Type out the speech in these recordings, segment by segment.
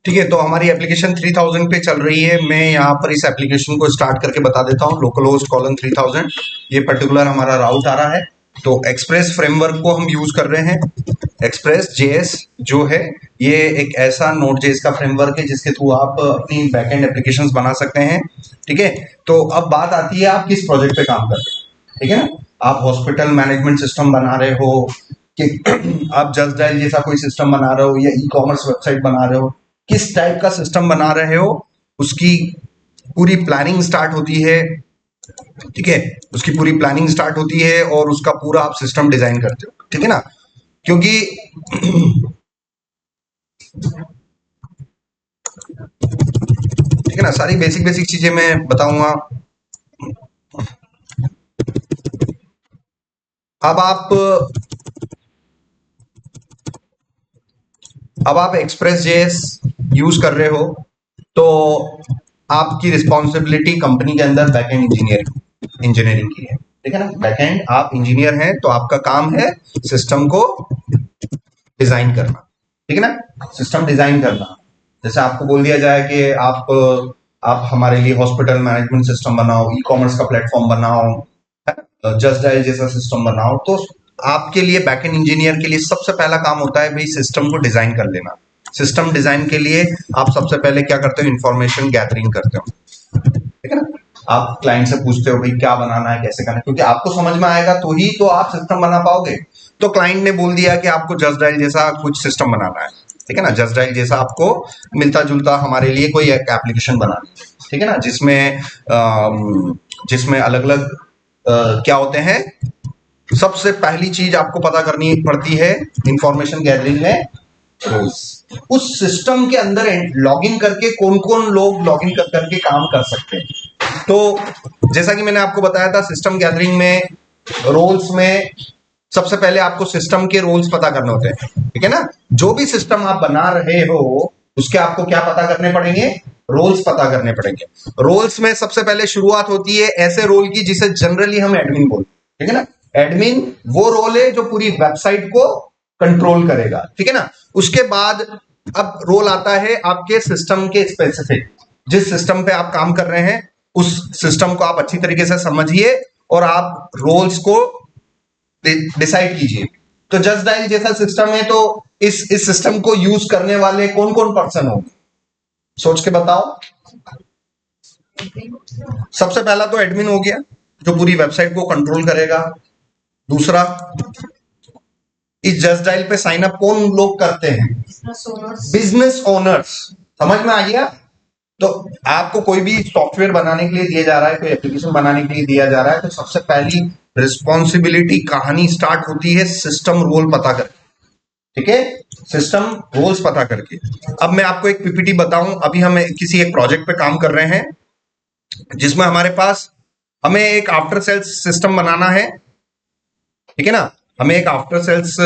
ठीक है, तो हमारी एप्लीकेशन 3000 पे चल रही है। मैं यहाँ पर इस एप्लीकेशन को स्टार्ट करके बता देता हूँ। लोकल होस्ट कॉलन 3000, ये पर्टिकुलर हमारा राउट आ रहा है। तो एक्सप्रेस फ्रेमवर्क को हम यूज कर रहे हैं। एक्सप्रेस जेएस जो है, ये एक ऐसा नोड जेएस का फ्रेमवर्क है जिसके थ्रू आप अपनी बैकएंड एप्लीकेशंस बना सकते हैं। ठीक है, तो अब बात आती है आप किस प्रोजेक्ट पे काम कर रहे हैं। ठीक है ना, आप हॉस्पिटल मैनेजमेंट सिस्टम बना रहे हो कि आप जस्ट डायल जैसा कोई सिस्टम बना रहे हो, या ई कॉमर्स वेबसाइट बना रहे हो, किस टाइप का सिस्टम बना रहे हो, उसकी पूरी प्लानिंग स्टार्ट होती है। ठीक है, उसकी पूरी प्लानिंग स्टार्ट होती है और उसका पूरा आप सिस्टम डिजाइन करते हो। ठीक है ना, क्योंकि ठीक है ना, सारी बेसिक बेसिक चीजें मैं बताऊंगा। अब आप एक्सप्रेस जेएस यूज कर रहे हो, तो आपकी रिस्पॉन्सिबिलिटी कंपनी के अंदर बैकएंड इंजीनियरिंग की है। ठीक है ना, बैकएंड आप इंजीनियर हैं, तो आपका काम है सिस्टम को डिजाइन करना। ठीक है ना, सिस्टम डिजाइन करना। जैसे आपको बोल दिया जाए कि आप हमारे लिए हॉस्पिटल मैनेजमेंट सिस्टम बनाओ, ई कॉमर्स का प्लेटफॉर्म बनाओ, जस्ट डायल जैसा सिस्टम बनाओ, तो आपके लिए बैकएंड इंजीनियर के लिए सबसे पहला काम होता है भाई सिस्टम को डिजाइन कर लेना। सिस्टम डिजाइन के लिए आप सबसे पहले क्या करते हो, इंफॉर्मेशन गैदरिंग करते हो। ठीक है ना, आप क्लाइंट से पूछते हो भाई क्या बनाना है, कैसे करना है, क्योंकि आपको समझ में आएगा तो ही तो आप सिस्टम बना पाओगे। तो क्लाइंट ने बोल दिया कि आपको जस्ट डायल जैसा कुछ सिस्टम बनाना है। ठीक है ना, जस्ट डायल जैसा आपको मिलता जुलता हमारे लिए कोई एक एप्लीकेशन बनानी है। ठीक है ना, जिसमें अलग अलग क्या होते हैं, सबसे पहली चीज आपको पता करनी पड़ती है इंफॉर्मेशन गैदरिंग में, रोल्स। उस सिस्टम के अंदर लॉगिन करके कौन कौन लोग लॉगिन कर करके काम कर सकते हैं। तो जैसा कि मैंने आपको बताया था, सिस्टम गैदरिंग में रोल्स में सबसे पहले आपको सिस्टम के रोल्स पता करने होते हैं। ठीक है ना, जो भी सिस्टम आप बना रहे हो उसके आपको क्या पता करने पड़ेंगे, रोल्स पता करने पड़ेंगे। रोल्स में सबसे पहले शुरुआत होती है ऐसे रोल की जिसे जनरली हम एडमिन बोलते हैं। ठीक है ना, एडमिन वो रोल है जो पूरी वेबसाइट को कंट्रोल करेगा। ठीक है ना, उसके बाद अब रोल आता है आपके सिस्टम के स्पेसिफिक, जिस सिस्टम पे आप काम कर रहे हैं उस सिस्टम को आप अच्छी तरीके से समझिए और आप रोल्स को डिसाइड कीजिए। तो जस्ट डायल जैसा सिस्टम है, तो इस सिस्टम को यूज करने वाले कौन कौन पर्सन होंगे, सोच के बताओ। सबसे पहला तो एडमिन हो गया जो पूरी वेबसाइट को कंट्रोल करेगा। दूसरा, इस जस्ट डायल पे साइन अप कौन लोग करते हैं, बिजनेस ओनर्स। समझ में आ गया। तो आपको कोई भी सॉफ्टवेयर बनाने के लिए दिया जा रहा है, कोई एप्लीकेशन बनाने के लिए दिया जा रहा है, तो सबसे पहली रिस्पॉन्सिबिलिटी कहानी स्टार्ट होती है सिस्टम रोल पता करके। ठीक है, सिस्टम रोल्स पता करके। अब मैं आपको एक पीपीटी बताऊं। अभी हम किसी एक प्रोजेक्ट पे काम कर रहे हैं जिसमें हमारे पास हमें एक आफ्टर सेल्स सिस्टम बनाना है। ठीक है ना, हमें एक आफ्टर सेल्स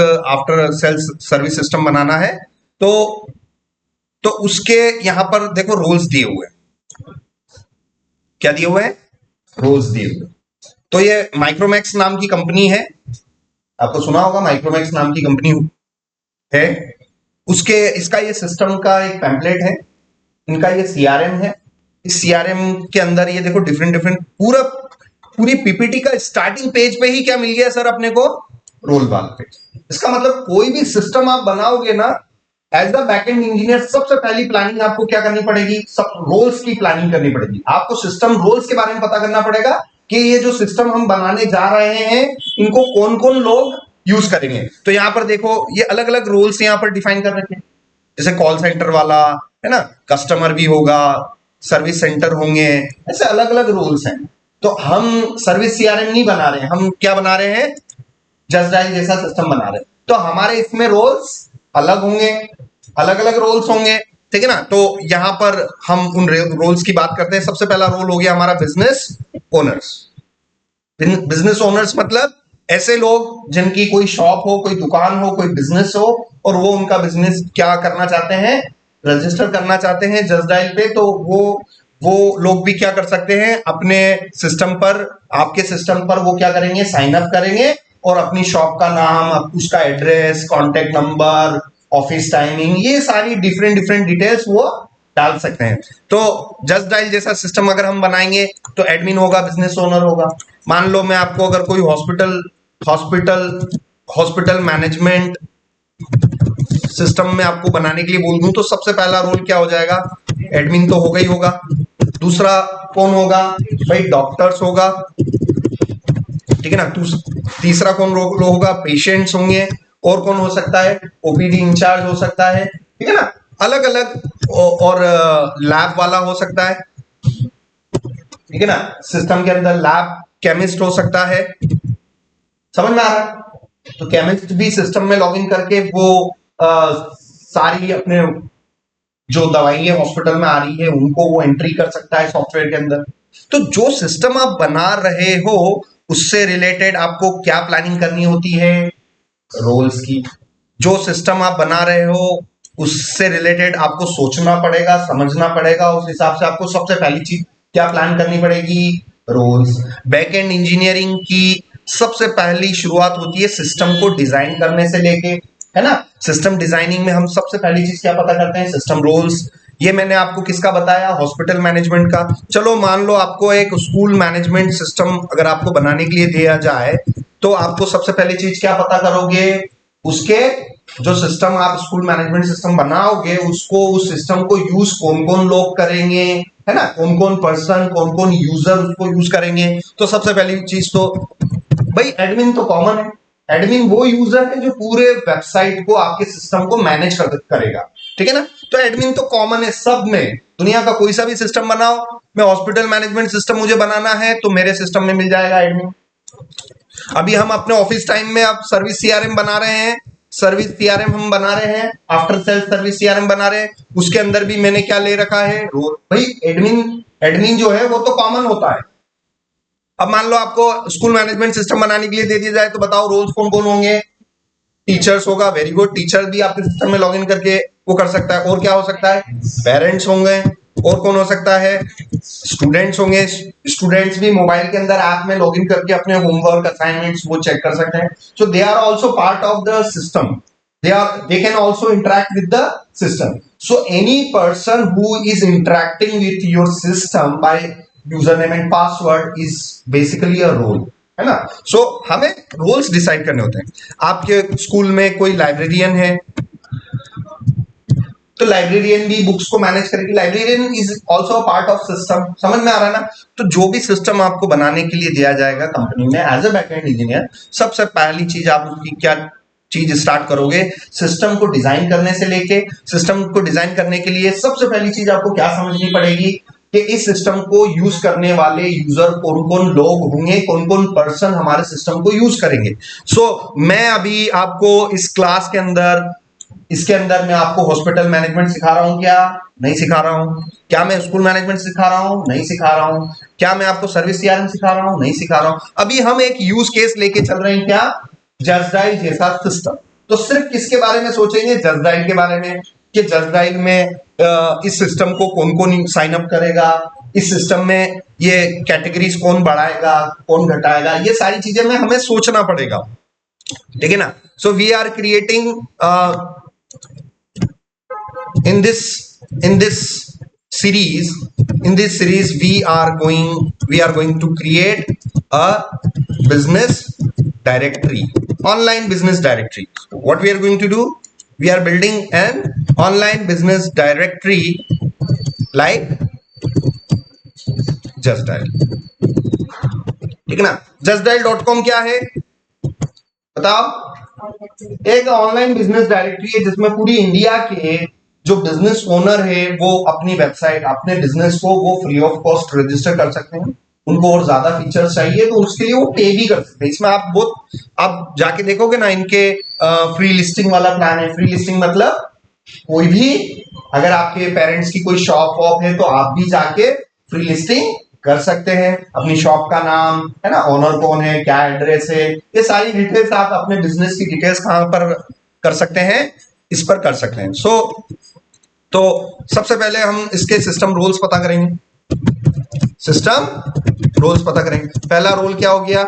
सर्विस सिस्टम बनाना है। तो उसके यहां पर देखो रोल्स दिए हुए हैं। क्या दिए हुए हैं, रोल्स दिए हुए। तो ये माइक्रोमैक्स नाम की कंपनी है, आपको सुना होगा, माइक्रोमैक्स नाम की कंपनी है। इसका ये सिस्टम का एक पैम्पलेट है, इनका ये सीआरएम है। इस सीआरएम के अंदर ये देखो डिफरेंट डिफरेंट पूरी पीपीटी का स्टार्टिंग पेज पे ही क्या मिल गया सर अपने को, रोल वाला पेज। इसका मतलब कोई भी सिस्टम आप बनाओगे ना, एज द बैकएंड इंजीनियर सबसे पहली प्लानिंग आपको क्या करनी पड़ेगी, सब रोल्स की प्लानिंग करनी पड़ेगी। आपको सिस्टम रोल्स के बारे में पता करना पड़ेगा कि ये जो सिस्टम हम बनाने जा रहे हैं इनको कौन कौन लोग यूज करेंगे। तो यहां पर देखो ये अलग अलग रोल्स यहां पर डिफाइन कर रखे हैं, जैसे कॉल सेंटर वाला है ना, कस्टमर भी होगा, सर्विस सेंटर होंगे, ऐसे अलग अलग रोल्स हैं। तो हम सर्विस सीआरएम नहीं बना रहे हैं, हम क्या बना रहे हैं, जस्ट डायल जैसा सिस्टम बना रहे हैं। तो हमारे इसमें रोल्स अलग होंगे, अलग अलग रोल्स होंगे। ठीक है ना, तो यहां पर हम उन रोल्स की बात करते हैं। सबसे पहला रोल हो गया हमारा बिजनेस ओनर्स। बिजनेस ओनर्स मतलब ऐसे लोग जिनकी कोई शॉप हो, कोई दुकान हो, कोई बिजनेस हो, और वो उनका बिजनेस क्या करना चाहते हैं, रजिस्टर करना चाहते हैं जस्ट डायल पे। तो वो लोग भी क्या कर सकते हैं, अपने सिस्टम पर, आपके सिस्टम पर वो क्या करेंगे, साइन अप करेंगे और अपनी शॉप का नाम, उसका address, contact number, office timing, ये सारी डिफरेंट डिफरेंट डिटेल्स वो डाल सकते हैं। तो जस्ट डायल जैसा सिस्टम अगर हम बनाएंगे तो एडमिन होगा, बिजनेस ओनर होगा। मान लो मैं आपको अगर कोई हॉस्पिटल हॉस्पिटल मैनेजमेंट सिस्टम में आपको बनाने के लिए बोल दूं तो सबसे पहला रोल क्या हो जाएगा, एडमिन तो होगा ही होगा। दूसरा कौन होगा भाई, डॉक्टर्स होगा, ठीक है ना। तीसरा कौन रोल होगा, पेशेंट्स होंगे। और कौन हो सकता है, ओपीडी इंचार्ज हो सकता है, ठीक है ना, अलग अलग। और लैब वाला हो सकता है, ठीक है ना, सिस्टम के अंदर लैब केमिस्ट हो सकता है, समझ में आ रहा है। तो केमिस्ट भी सिस्टम में लॉगिन करके वो सारी अपने जो दवाइयां हॉस्पिटल में आ रही है उनको वो एंट्री कर सकता है सॉफ्टवेयर के अंदर। तो जो सिस्टम आप बना रहे हो उससे रिलेटेड आपको क्या प्लानिंग करनी होती है, रोल्स की। जो सिस्टम आप बना रहे हो उससे रिलेटेड आपको सोचना पड़ेगा, समझना पड़ेगा, उस हिसाब से आपको सबसे पहली चीज क्या प्लान करनी पड़ेगी, रोल्स। बैक एंड इंजीनियरिंग की सबसे पहली शुरुआत होती है सिस्टम को डिजाइन करने से लेके, है ना। सिस्टम डिजाइनिंग में हम सबसे पहली चीज क्या पता करते हैं, सिस्टम रोल्स। ये मैंने आपको किसका बताया, हॉस्पिटल मैनेजमेंट का। चलो मान लो आपको एक स्कूल मैनेजमेंट सिस्टम अगर आपको बनाने के लिए दिया जाए तो आपको सबसे पहली चीज क्या पता करोगे, उसके जो सिस्टम आप स्कूल मैनेजमेंट सिस्टम बनाओगे उसको, उस सिस्टम को यूज कौन कौन लोग करेंगे, है ना, कौन कौन पर्सन, कौन कौन यूजर उसको यूज करेंगे। तो सबसे पहली चीज तो भाई एडमिन तो कॉमन है। एडमिन वो यूजर है जो पूरे वेबसाइट को, आपके सिस्टम को मैनेज करेगा, ठीक है ना। तो एडमिन तो कॉमन है सब में, दुनिया का कोई सा भी सिस्टम बनाओ, मैं हॉस्पिटल मैनेजमेंट सिस्टम मुझे बनाना है तो मेरे सिस्टम में मिल जाएगा एडमिन। अभी हम अपने ऑफिस टाइम में अब सर्विस सीआरएम बना रहे हैं, सर्विस सीआरएम हम बना रहे हैं, आफ्टर सेल सर्विस सीआरएम बना रहे हैं, उसके अंदर भी मैंने क्या ले रखा है, रोल। भाई एडमिन जो है वो तो कॉमन होता है। अब मान लो आपको स्कूल मैनेजमेंट सिस्टम बनाने के लिए दे दिया जाए तो बताओ रोल्स कौन कौन होंगे, टीचर्स होगा, वेरी गुड, टीचर भी आपके सिस्टम में लॉगिन करके वो कर सकता है। और क्या हो सकता है, पेरेंट्स होंगे। और कौन हो सकता है, स्टूडेंट्स होंगे, स्टूडेंट्स भी मोबाइल के अंदर ऐप में लॉगिन करके अपने होमवर्क असाइनमेंट्स वो चेक कर सकते हैं। So they are also part of the system, they can also interact with the system. So any person who is interacting with your system by username and password is basically a role, है ना। सो हमें roles decide करने होते हैं। आपके school में कोई librarian है तो लाइब्रेरियन भी बुक्स को मैनेज करेगी, librarian is also a part of system, समझ में आ रहा है ना। तो जो भी सिस्टम आपको बनाने के लिए दिया जाएगा कंपनी में एज अ बैकएंड इंजीनियर, सबसे पहली चीज आप उसकी क्या चीज स्टार्ट करोगे, सिस्टम को डिजाइन करने से लेके, सिस्टम को डिजाइन करने के लिए सबसे पहली चीज आपको क्या समझनी पड़ेगी कि इस सिस्टम को यूज करने वाले यूजर कौन कौन लोग होंगे, कौन कौन पर्सन हमारे सिस्टम को यूज करेंगे। सो मैं अभी आपको इस क्लास के अंदर, इसके अंदर मैं आपको हॉस्पिटल मैनेजमेंट सिखा रहा हूं क्या, नहीं सिखा रहा हूं। क्या मैं स्कूल मैनेजमेंट सिखा रहा हूं, नहीं सिखा रहा हूं। क्या मैं आपको सर्विस सीआरएम सिखा रहा हूं, नहीं सिखा रहा हूं। अभी हम एक यूज केस लेके चल रहे हैं, क्या, जस्ट डायल जैसा सिस्टम। तो सिर्फ किसके बारे में सोचेंगे, जस्ट डायल के बारे में, कि जस्ट डायल में इस सिस्टम को कौन कौन साइन अप करेगा, इस सिस्टम में ये कैटेगरीज कौन बढ़ाएगा, कौन घटाएगा, ये सारी चीजें में हमें सोचना पड़ेगा, ठीक है ना। So we are creating in this series we are going to create a business directory, online business directory. What we are going to do, we are building an online business directory like just dial, ठीक है ना। justdial.com क्या है बताओ, एक online business directory है जिसमें पूरी इंडिया के जो बिजनेस ओनर है वो अपनी वेबसाइट, अपने बिजनेस को वो फ्री ऑफ कॉस्ट रजिस्टर कर सकते हैं। उनको और ज्यादा फीचर्स चाहिए तो उसके लिए वो पे भी कर सकते हैं। इसमें आप जाके देखोगे ना, इनके फ्री लिस्टिंग वाला प्लान है। फ्री लिस्टिंग मतलब कोई भी, अगर आपके पेरेंट्स की कोई शॉप वॉप है तो आप भी जाके फ्री लिस्टिंग कर सकते हैं। अपनी शॉप का नाम, है ना, ओनर कौन है, क्या एड्रेस है, ये सारी डिटेल्स आप अपने बिजनेस की डिटेल्स कहां पर कर सकते हैं, इस पर कर सकते हैं। तो सबसे पहले हम इसके सिस्टम रोल्स पता करेंगे। सिस्टम रोल्स पता करेंगे। पहला रोल क्या हो गया,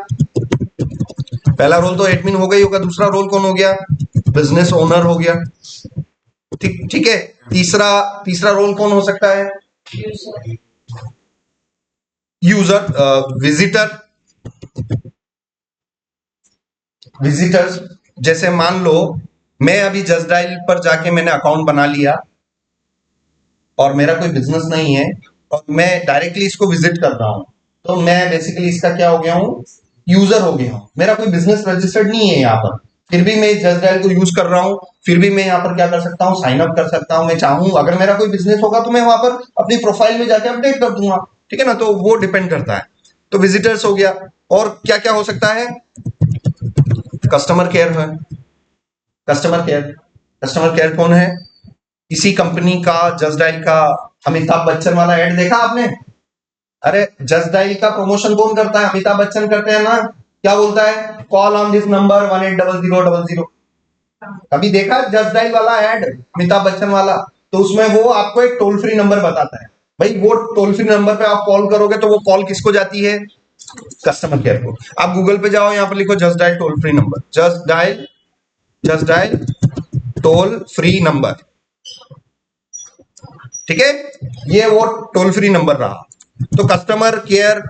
पहला रोल तो एडमिन हो गई होगा, दूसरा रोल कौन हो गया? बिजनेस ओनर हो गया। ठीक ठीक है। तीसरा तीसरा रोल कौन हो सकता है? User, visitor. विजिटर्स, जैसे मान लो मैं अभी जस्ट डायल पर जाके मैंने अकाउंट बना लिया और मेरा कोई बिजनेस नहीं है और मैं डायरेक्टली इसको विजिट कर रहा हूं, तो मैं बेसिकली इसका क्या हो गया हूं? यूजर हो गया हूं। मेरा कोई बिजनेस रजिस्टर्ड नहीं है यहाँ पर, फिर भी मैं जस्ट डायल को यूज कर रहा हूं, फिर भी मैं यहाँ पर क्या कर सकता हूँ? साइन अप कर सकता हूँ। मैं चाहूँ अगर मेरा कोई बिजनेस होगा तो मैं वहां पर अपनी प्रोफाइल में जाके अपडेट कर दूंगा। ठीक है ना, तो वो डिपेंड करता है। तो विजिटर्स हो गया। और क्या क्या हो सकता है? कस्टमर केयर है। कस्टमर केयर, कस्टमर केयर कौन है? किसी कंपनी का, जस्ट डायल का अमिताभ बच्चन वाला एड देखा आपने? अरे जस्ट डायल का प्रमोशन कौन करता है? अमिताभ बच्चन करते हैं ना। क्या बोलता है? Call on this number 180000। कभी देखा जस्ट डायल वाला एड अमिताभ बच्चन वाला? तो उसमें वो आपको एक टोल फ्री नंबर बताता है। भाई वो टोल फ्री नंबर पे आप कॉल करोगे तो वो कॉल किसको जाती है? कस्टमर केयर को। आप गूगल पे जाओ, यहाँ पर लिखो just dial toll free number, just dial toll free number. ठीक है, ये वो टोल फ्री नंबर रहा। तो कस्टमर केयर,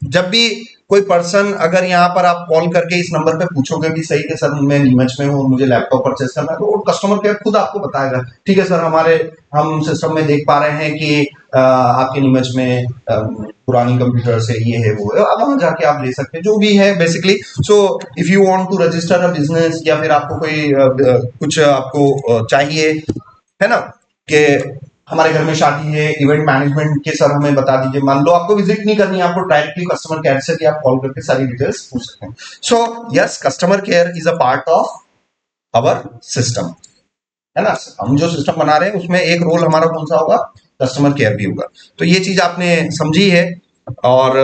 जब भी कोई पर्सन, अगर यहाँ पर आप कॉल करके इस नंबर पे पूछोगे भी सही है सर मैं नीमच में हूँ, मुझे लैपटॉप परचेस करना है, तो वो कस्टमर केयर खुद आपको बताएगा ठीक है सर, हम सिस्टम में देख पा रहे हैं कि आपके नीमच में पुरानी कंप्यूटर से ये है वो है। अब वहां जाके आप ले सकते हैं जो भी है basically. So if you want to register a business, या फिर आपको कोई कुछ आपको चाहिए है ना, कि हमारे घर में शादी है, इवेंट मैनेजमेंट के सर हमें बता दीजिए। मान लो आपको विजिट नहीं करनी है, आपको डायरेक्टली कस्टमर केयर से भी आप कॉल करके सारी डिटेल्स पूछ सकते हैं। So yes, customer care is a part of our system, है ना। हम जो सिस्टम बना रहे हैं उसमें एक रोल हमारा कौन सा होगा? कस्टमर केयर भी होगा। तो ये चीज आपने समझी है। और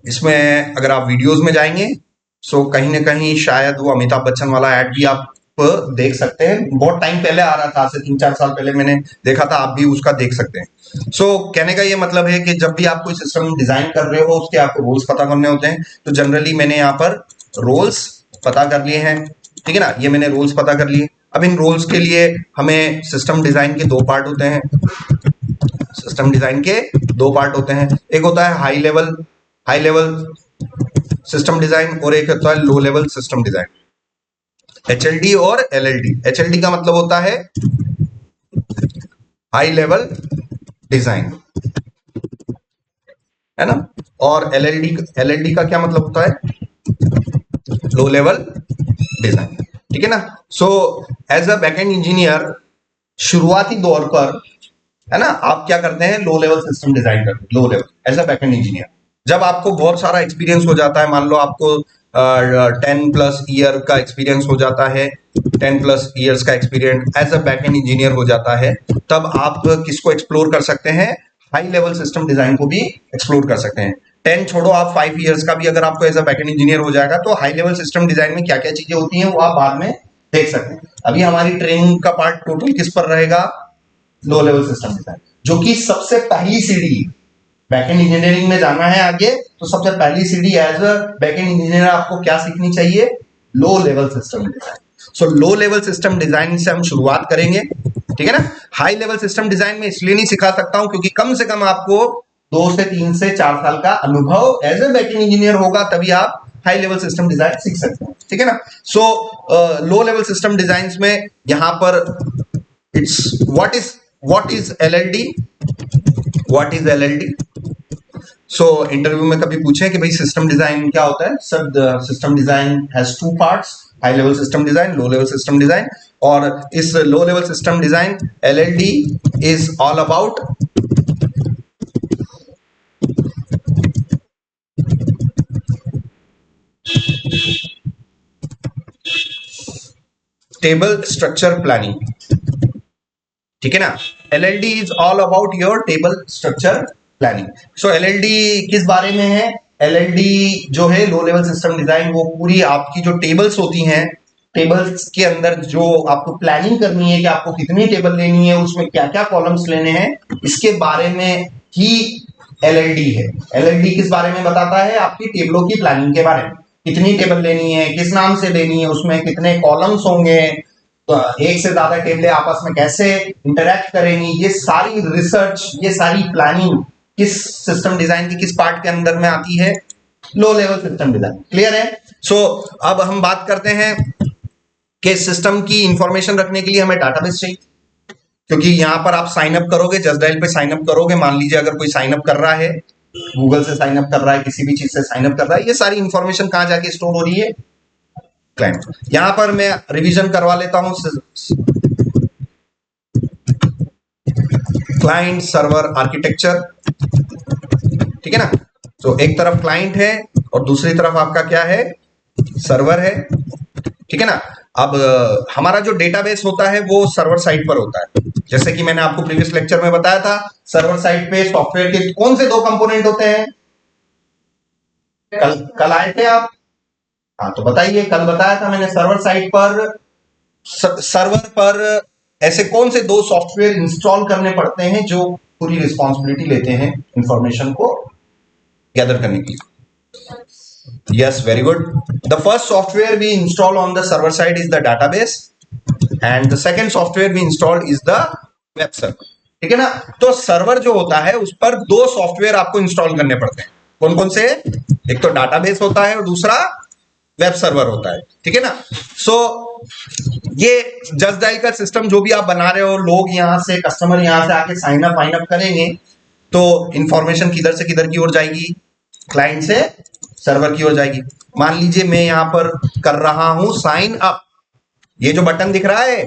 इसमें अगर आप वीडियोस में जाएंगे सो कहीं ना कहीं शायद वो अमिताभ बच्चन वाला एड भी आप देख सकते हैं। बहुत टाइम पहले आ रहा था, आज से 3-4 साल पहले मैंने देखा था, आप भी उसका देख सकते हैं। सो कहने का ये मतलब है कि जब भी आप कोई सिस्टम डिजाइन कर रहे हो उसके आपको रोल्स पता करने होते हैं। तो जनरली मैंने यहाँ पर रोल्स पता कर लिए हैं। ठीक है ना, ये मैंने रोल्स पता कर लिए। अब इन रोल्स के लिए हमें सिस्टम डिजाइन के 2 पार्ट होते हैं। सिस्टम डिजाइन के 2 पार्ट होते हैं, एक होता है हाई लेवल सिस्टम डिजाइन और एक होता है low level system design, HLD और LLD। HLD का मतलब होता है हाई लेवल डिजाइन, है ना। और LLD का क्या मतलब होता है? Low level design. ठीक है ना। So as a backend engineer शुरुआती दौर पर, है ना, आप क्या करते हैं? लो लेवल सिस्टम डिजाइन करते हैं। Low level as a backend engineer, जब आपको बहुत सारा एक्सपीरियंस हो जाता है, मान लो आपको 10+ ईयर का एक्सपीरियंस हो जाता है, 10+ ईयर्स का experience as a backend engineer हो जाता है, तब आप किसको एक्सप्लोर कर सकते हैं? हाई लेवल सिस्टम डिजाइन को भी एक्सप्लोर कर सकते हैं। 10 छोड़ो, आप 5 ईयर्स का भी अगर आपको एज अ बैकएंड इंजीनियर हो जाएगा तो हाई लेवल सिस्टम डिजाइन में क्या क्या चीजें होती हैं वो आप बाद में देख सकते हैं। अभी हमारी ट्रेनिंग का पार्ट टोटल किस पर रहेगा? लो लेवल सिस्टम डिजाइन, जो कि सबसे पहली सीढ़ी। बैकएंड इंजीनियरिंग में जाना है आगे तो सबसे पहली सीढ़ी एज अ बैकएंड इंजीनियर आपको क्या सीखनी चाहिए? Low level system design. So low level system design से हम शुरुआत करेंगे। ठीक है ना। हाई लेवल सिस्टम डिजाइन में इसलिए नहीं सिखा सकता हूं क्योंकि कम से कम आपको 2 से 3 से 4 साल का अनुभव एज अ बैकएंड इंजीनियर होगा, तभी आप हाई लेवल सिस्टम डिजाइन सीख सकते हैं। ठीक है ना। सो लो लेवल सिस्टम डिजाइन में यहां पर it's what is LLD, what is LLD। So interview में कभी पूछे कि भाई सिस्टम डिजाइन क्या होता है? Sir system design has 2 parts, high level system design, low level system design. और इस लो level system design LLD is all about table structure planning. ठीक है ना। LLD is all about your table structure planning. So LLD किस बारे में है? LLD जो है लो लेवल सिस्टम डिजाइन, वो पूरी आपकी जो टेबल्स होती हैं, टेबल्स के अंदर जो आपको प्लानिंग करनी है कि आपको कितनी टेबल लेनी है, उसमें क्या क्या कॉलम्स लेने हैं, इसके बारे में ही LLD है। LLD किस बारे में बताता है? आपकी टेबलों की प्लानिंग के बारे में। कितनी टेबल लेनी है, किस नाम से लेनी है, उसमें कितने कॉलम्स होंगे, तो एक से ज्यादा टेबलें आपस में कैसे इंटरेक्ट करेंगी, ये सारी रिसर्च, ये सारी प्लानिंग किस सिस्टम डिजाइन की किस पार्ट के अंदर में आती है, low level system design. Clear है? सो अब हम बात करते हैं कि सिस्टम की इंफॉर्मेशन रखने के लिए हमें डाटाबेस चाहिए, क्योंकि यहां पर आप साइन अप करोगे, जस्ट डायल पे साइन अप करोगे, मान लीजिए अगर कोई साइन अप कर रहा है, गूगल से साइन अप कर रहा है, किसी भी चीज से साइन अप कर रहा है, ये सारी इंफॉर्मेशन कहां जाके स्टोर हो रही है? क्लाइंट। यहां पर मैं रिवीजन करवा लेता हूं, क्लाइंट सर्वर आर्किटेक्चर, ठीक है ना। तो एक तरफ क्लाइंट है और दूसरी तरफ आपका क्या है? सर्वर है, ठीक है ना। अब हमारा जो डेटाबेस होता है वो सर्वर साइड पर होता है, जैसे कि मैंने आपको प्रीवियस लेक्चर में बताया था, सर्वर साइड पे सॉफ्टवेयर के कौन से दो कंपोनेंट होते हैं? कल आए थे आप? हाँ तो बताइए, कल बताया था मैंने, सर्वर साइड पर, सर्वर पर ऐसे कौन से दो सॉफ्टवेयर इंस्टॉल करने पड़ते हैं जो पूरी रिस्पॉन्सिबिलिटी लेते हैं इंफॉर्मेशन को गैदर करने की? Yes, very good. The first software we install on the server side is the database, and the second software we installed is the web server. ठीक है ना। तो सर्वर जो होता है उस पर दो सॉफ्टवेयर आपको इंस्टॉल करने पड़ते हैं। कौन कौन से? एक तो डाटाबेस होता है और दूसरा वेब सर्वर होता है, ठीक है ना। सो ये जस्ट डायल का सिस्टम जो भी आप बना रहे हो, लोग यहां से, कस्टमर यहां से आके साइन अप करेंगे, तो इंफॉर्मेशन किधर से किधर की ओर जाएगी? क्लाइंट से सर्वर की ओर जाएगी। मान लीजिए मैं यहां पर कर रहा हूं साइन अप, ये जो बटन दिख रहा है,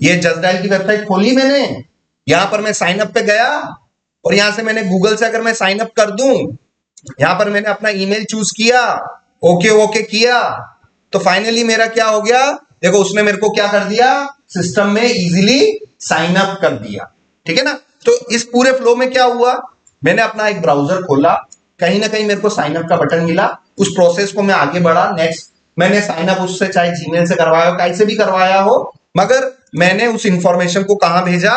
ये जस्ट डायल की वेबसाइट खोली मैंने, यहां पर मैं साइन अप पे गया और यहां से मैंने गूगल से अगर मैं साइन अप कर दूं, यहां पर मैंने अपना ईमेल चूज किया, ओके ओके किया, तो फाइनली मेरा क्या हो गया? देखो उसने मेरे को क्या कर दिया? सिस्टम में इजीली साइन अप कर दिया, ठीक है ना। तो इस पूरे फ्लो में क्या हुआ? मैंने अपना एक ब्राउजर खोला, कहीं ना कहीं मेरे को साइन अप का बटन मिला, उस प्रोसेस को मैं आगे बढ़ा, नेक्स्ट मैंने साइन अप उससे चाहे जीमेल से करवाया हो, कहीं से भी करवाया हो, मगर मैंने उस इंफॉर्मेशन को कहां भेजा?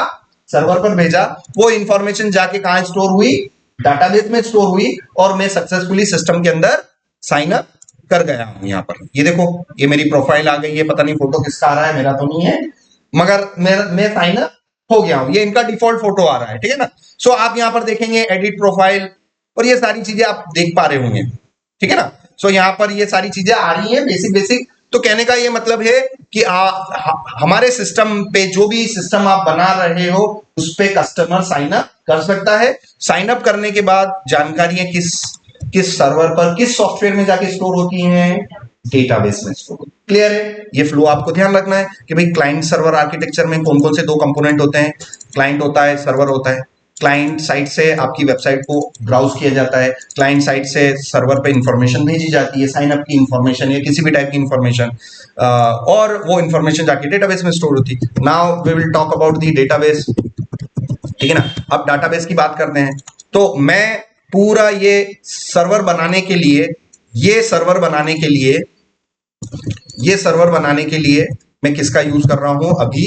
सर्वर पर भेजा। वो इंफॉर्मेशन जाके कहां स्टोर हुई? डाटाबेस में स्टोर हुई, और मैं सक्सेसफुली सिस्टम के अंदर साइन अप कर गया हूं। यहां पर ये देखो, ये मेरी प्रोफाइल आ गई है, पता नहीं फोटो किसका आ रहा है, मेरा तो नहीं है, मगर मैं साइन अप हो गया हूं, ये इनका डिफॉल्ट फोटो आ रहा है, ठीक है ना। सो आप यहां पर देखेंगे एडिट प्रोफाइल और ये सारी चीजें आप देख पा रहे होंगे, ठीक है ना। सो यहां पर ये सारी चीजें आ रही हैं बेसिक। तो कहने का ये मतलब है कि हमारे सिस्टम पे जो भी सिस्टम आप बना रहे हो उस पे कस्टमर साइन अप कर सकता है। साइन अप करने के बाद जानकारियां किस सर्वर पर, किस सॉफ्टवेयर में जाके स्टोर होती हैं? डेटाबेस में स्टोर। क्लियर है? ये फ्लो आपको ध्यान रखना है कि भाई क्लाइंट सर्वर आर्किटेक्चर में कौन कौन से दो कंपोनेंट होते हैं? क्लाइंट होता है, सर्वर होता है। क्लाइंट साइड से आपकी वेबसाइट को ब्राउज किया जाता है, क्लाइंट साइड से सर्वर पे इंफॉर्मेशन भेजी जाती है, साइन अप की इंफॉर्मेशन या किसी भी टाइप की इंफॉर्मेशन, और वो इंफॉर्मेशन जाके डेटाबेस में स्टोर होती है। Now we will talk about the database, ठीक है ना। अब डाटाबेस की बात करते हैं। तो मैं पूरा ये सर्वर बनाने के लिए, ये सर्वर बनाने के लिए मैं किसका यूज कर रहा हूं? अभी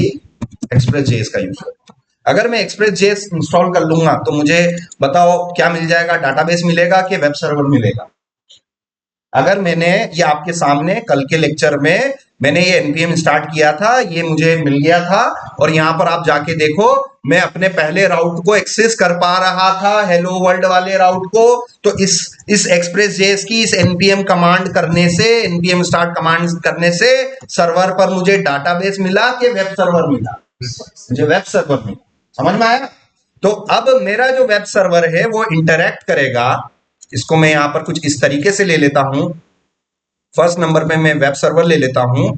एक्सप्रेस.js का यूज कर रहा हूं। अगर मैं एक्सप्रेस.js इंस्टॉल कर लूंगा तो मुझे बताओ क्या मिल जाएगा? डाटाबेस मिलेगा कि वेब सर्वर मिलेगा? अगर मैंने ये आपके सामने कल के लेक्चर में मैंने ये npm स्टार्ट किया था, ये मुझे मिल गया था, और यहां पर आप जाके देखो मैं अपने पहले राउट को एक्सेस कर पा रहा था, हेलो वर्ल्ड वाले राउट को। तो इस एक्सप्रेस.js की इस npm कमांड करने से, npm स्टार्ट कमांड करने से सर्वर पर मुझे डाटाबेस मिला कि वेब सर्वर मिला? मुझे वेब सर्वर मिला। समझ में आया? तो अब मेरा जो वेब सर्वर है वो इंटरैक्ट करेगा, इसको मैं यहां पर कुछ इस तरीके से ले लेता हूं। फर्स्ट नंबर पे मैं वेब सर्वर ले लेता हूं,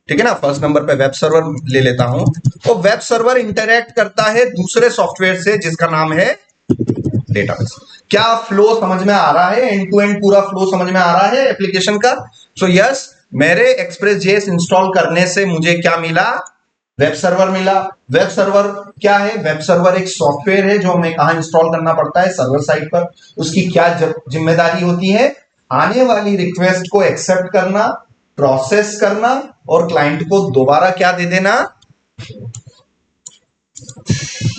ठीक है ना, फर्स्ट नंबर पे वेब सर्वर ले लेता हूं। तो वेब सर्वर इंटरैक्ट करता है दूसरे सॉफ्टवेयर से जिसका नाम है डेटाबेस। क्या फ्लो समझ में आ रहा है? एंड टू एंड पूरा फ्लो समझ में आ रहा है एप्लीकेशन का? सो यस, मेरे एक्सप्रेस.js इंस्टॉल करने से मुझे क्या मिला? वेब सर्वर मिला। वेब सर्वर क्या है? वेब सर्वर एक सॉफ्टवेयर है जो हमें कहां इंस्टॉल करना पड़ता है? सर्वर साइड पर। उसकी क्या जिम्मेदारी होती है? आने वाली रिक्वेस्ट को एक्सेप्ट करना, प्रोसेस करना, और क्लाइंट को दोबारा क्या दे देना?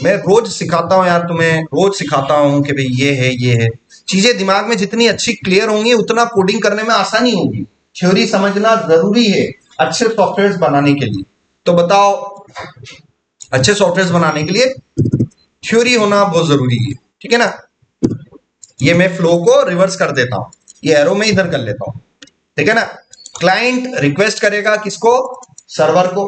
मैं रोज सिखाता हूं यार, तुम्हें रोज सिखाता हूं कि भाई ये है चीजें दिमाग में जितनी अच्छी क्लियर होंगी उतना कोडिंग करने में आसानी होगी। थ्योरी समझना जरूरी है अच्छे सॉफ्टवेयर बनाने के लिए। तो बताओ, अच्छे सॉफ्टवेयर बनाने के लिए थ्योरी होना बहुत जरूरी है, ठीक है ना। ये मैं फ्लो को रिवर्स कर देता हूं, ये एरो में इधर कर लेता हूं, ठीक है ना। क्लाइंट रिक्वेस्ट करेगा किसको, सर्वर को।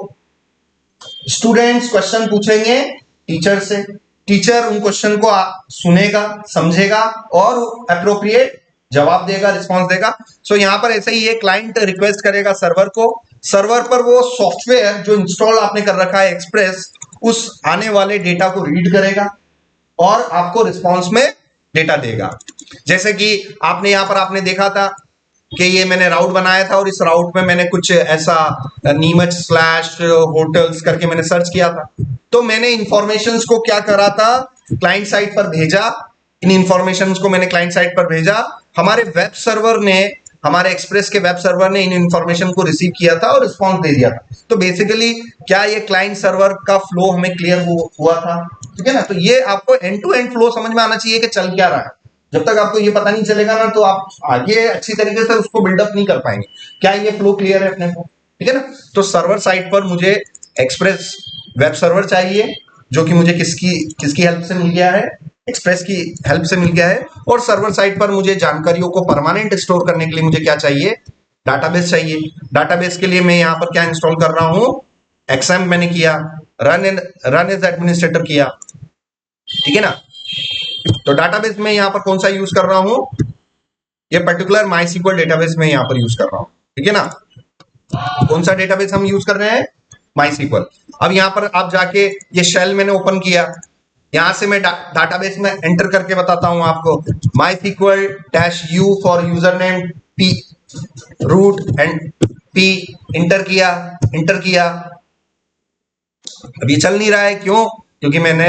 स्टूडेंट्स क्वेश्चन पूछेंगे टीचर से, टीचर उन क्वेश्चन को सुनेगा, समझेगा और अप्रोप्रिएट जवाब देगा, रिस्पॉन्स देगा। सो यहां पर ऐसा ही है, क्लाइंट रिक्वेस्ट करेगा सर्वर को, सर्वर पर वो सॉफ्टवेयर जो इंस्टॉल आपने कर रखा है एक्सप्रेस, उस आने वाले डेटा को रीड करेगा और आपको रिस्पॉन्स में डेटा देगा। जैसे कि आपने यहां पर आपने देखा था कि ये मैंने राउट बनाया था और इस राउट में मैंने कुछ ऐसा नीमच स्लैश होटल्स करके मैंने सर्च किया था। तो मैंने इंफॉर्मेशंस को क्या करा था, क्लाइंट साइड पर भेजा। इन इंफॉर्मेशंस को मैंने क्लाइंट साइड पर भेजा, हमारे वेब सर्वर ने, हमारे एक्सप्रेस के वेब सर्वर ने इन इंफॉर्मेशन को रिसीव किया था और रिस्पॉन्स दे दिया था। तो बेसिकली क्या ये क्लाइंट सर्वर का फ्लो हमें क्लियर हुआ था, ठीक है ना। तो ये आपको एंड टू एंड फ्लो समझ में आना चाहिए कि चल क्या रहा है। जब तक आपको ये पता नहीं चलेगा ना, तो आप आगे अच्छी तरीके से उसको बिल्डअप नहीं कर पाएंगे। क्या ये फ्लो क्लियर है अपने को, ठीक है ना। तो सर्वर साइड पर मुझे एक्सप्रेस वेब सर्वर चाहिए, जो कि मुझे किसकी हेल्प से मिल गया है, एक्सप्रेस की हेल्प से मिल गया है। और सर्वर साइड पर मुझे जानकारियों को परमानेंट स्टोर करने के लिए मुझे क्या चाहिए, डाटाबेस चाहिए। डाटाबेस के लिए मैं यहाँ पर क्या इंस्टॉल कर रहा हूँ, XAMPP मैंने किया, रन एज एडमिनिस्ट्रेटर किया, ठीक है ना। तो डाटाबेस में यहाँ पर कौन सा यूज कर रहा हूं, ये पर्टिकुलर MySQL डेटाबेस में यहाँ पर यूज कर रहा हूं, ठीक है ना। कौन सा डेटाबेस हम यूज कर रहे हैं, MySQL। अब यहाँ पर आप जाके ये शेल मैंने ओपन किया, यहां से मैं डाटाबेस में एंटर करके बताता हूं आपको, MySQL-U for user name P root and P, enter किया। अब ये चल नहीं रहा है, क्यों, क्योंकि मैंने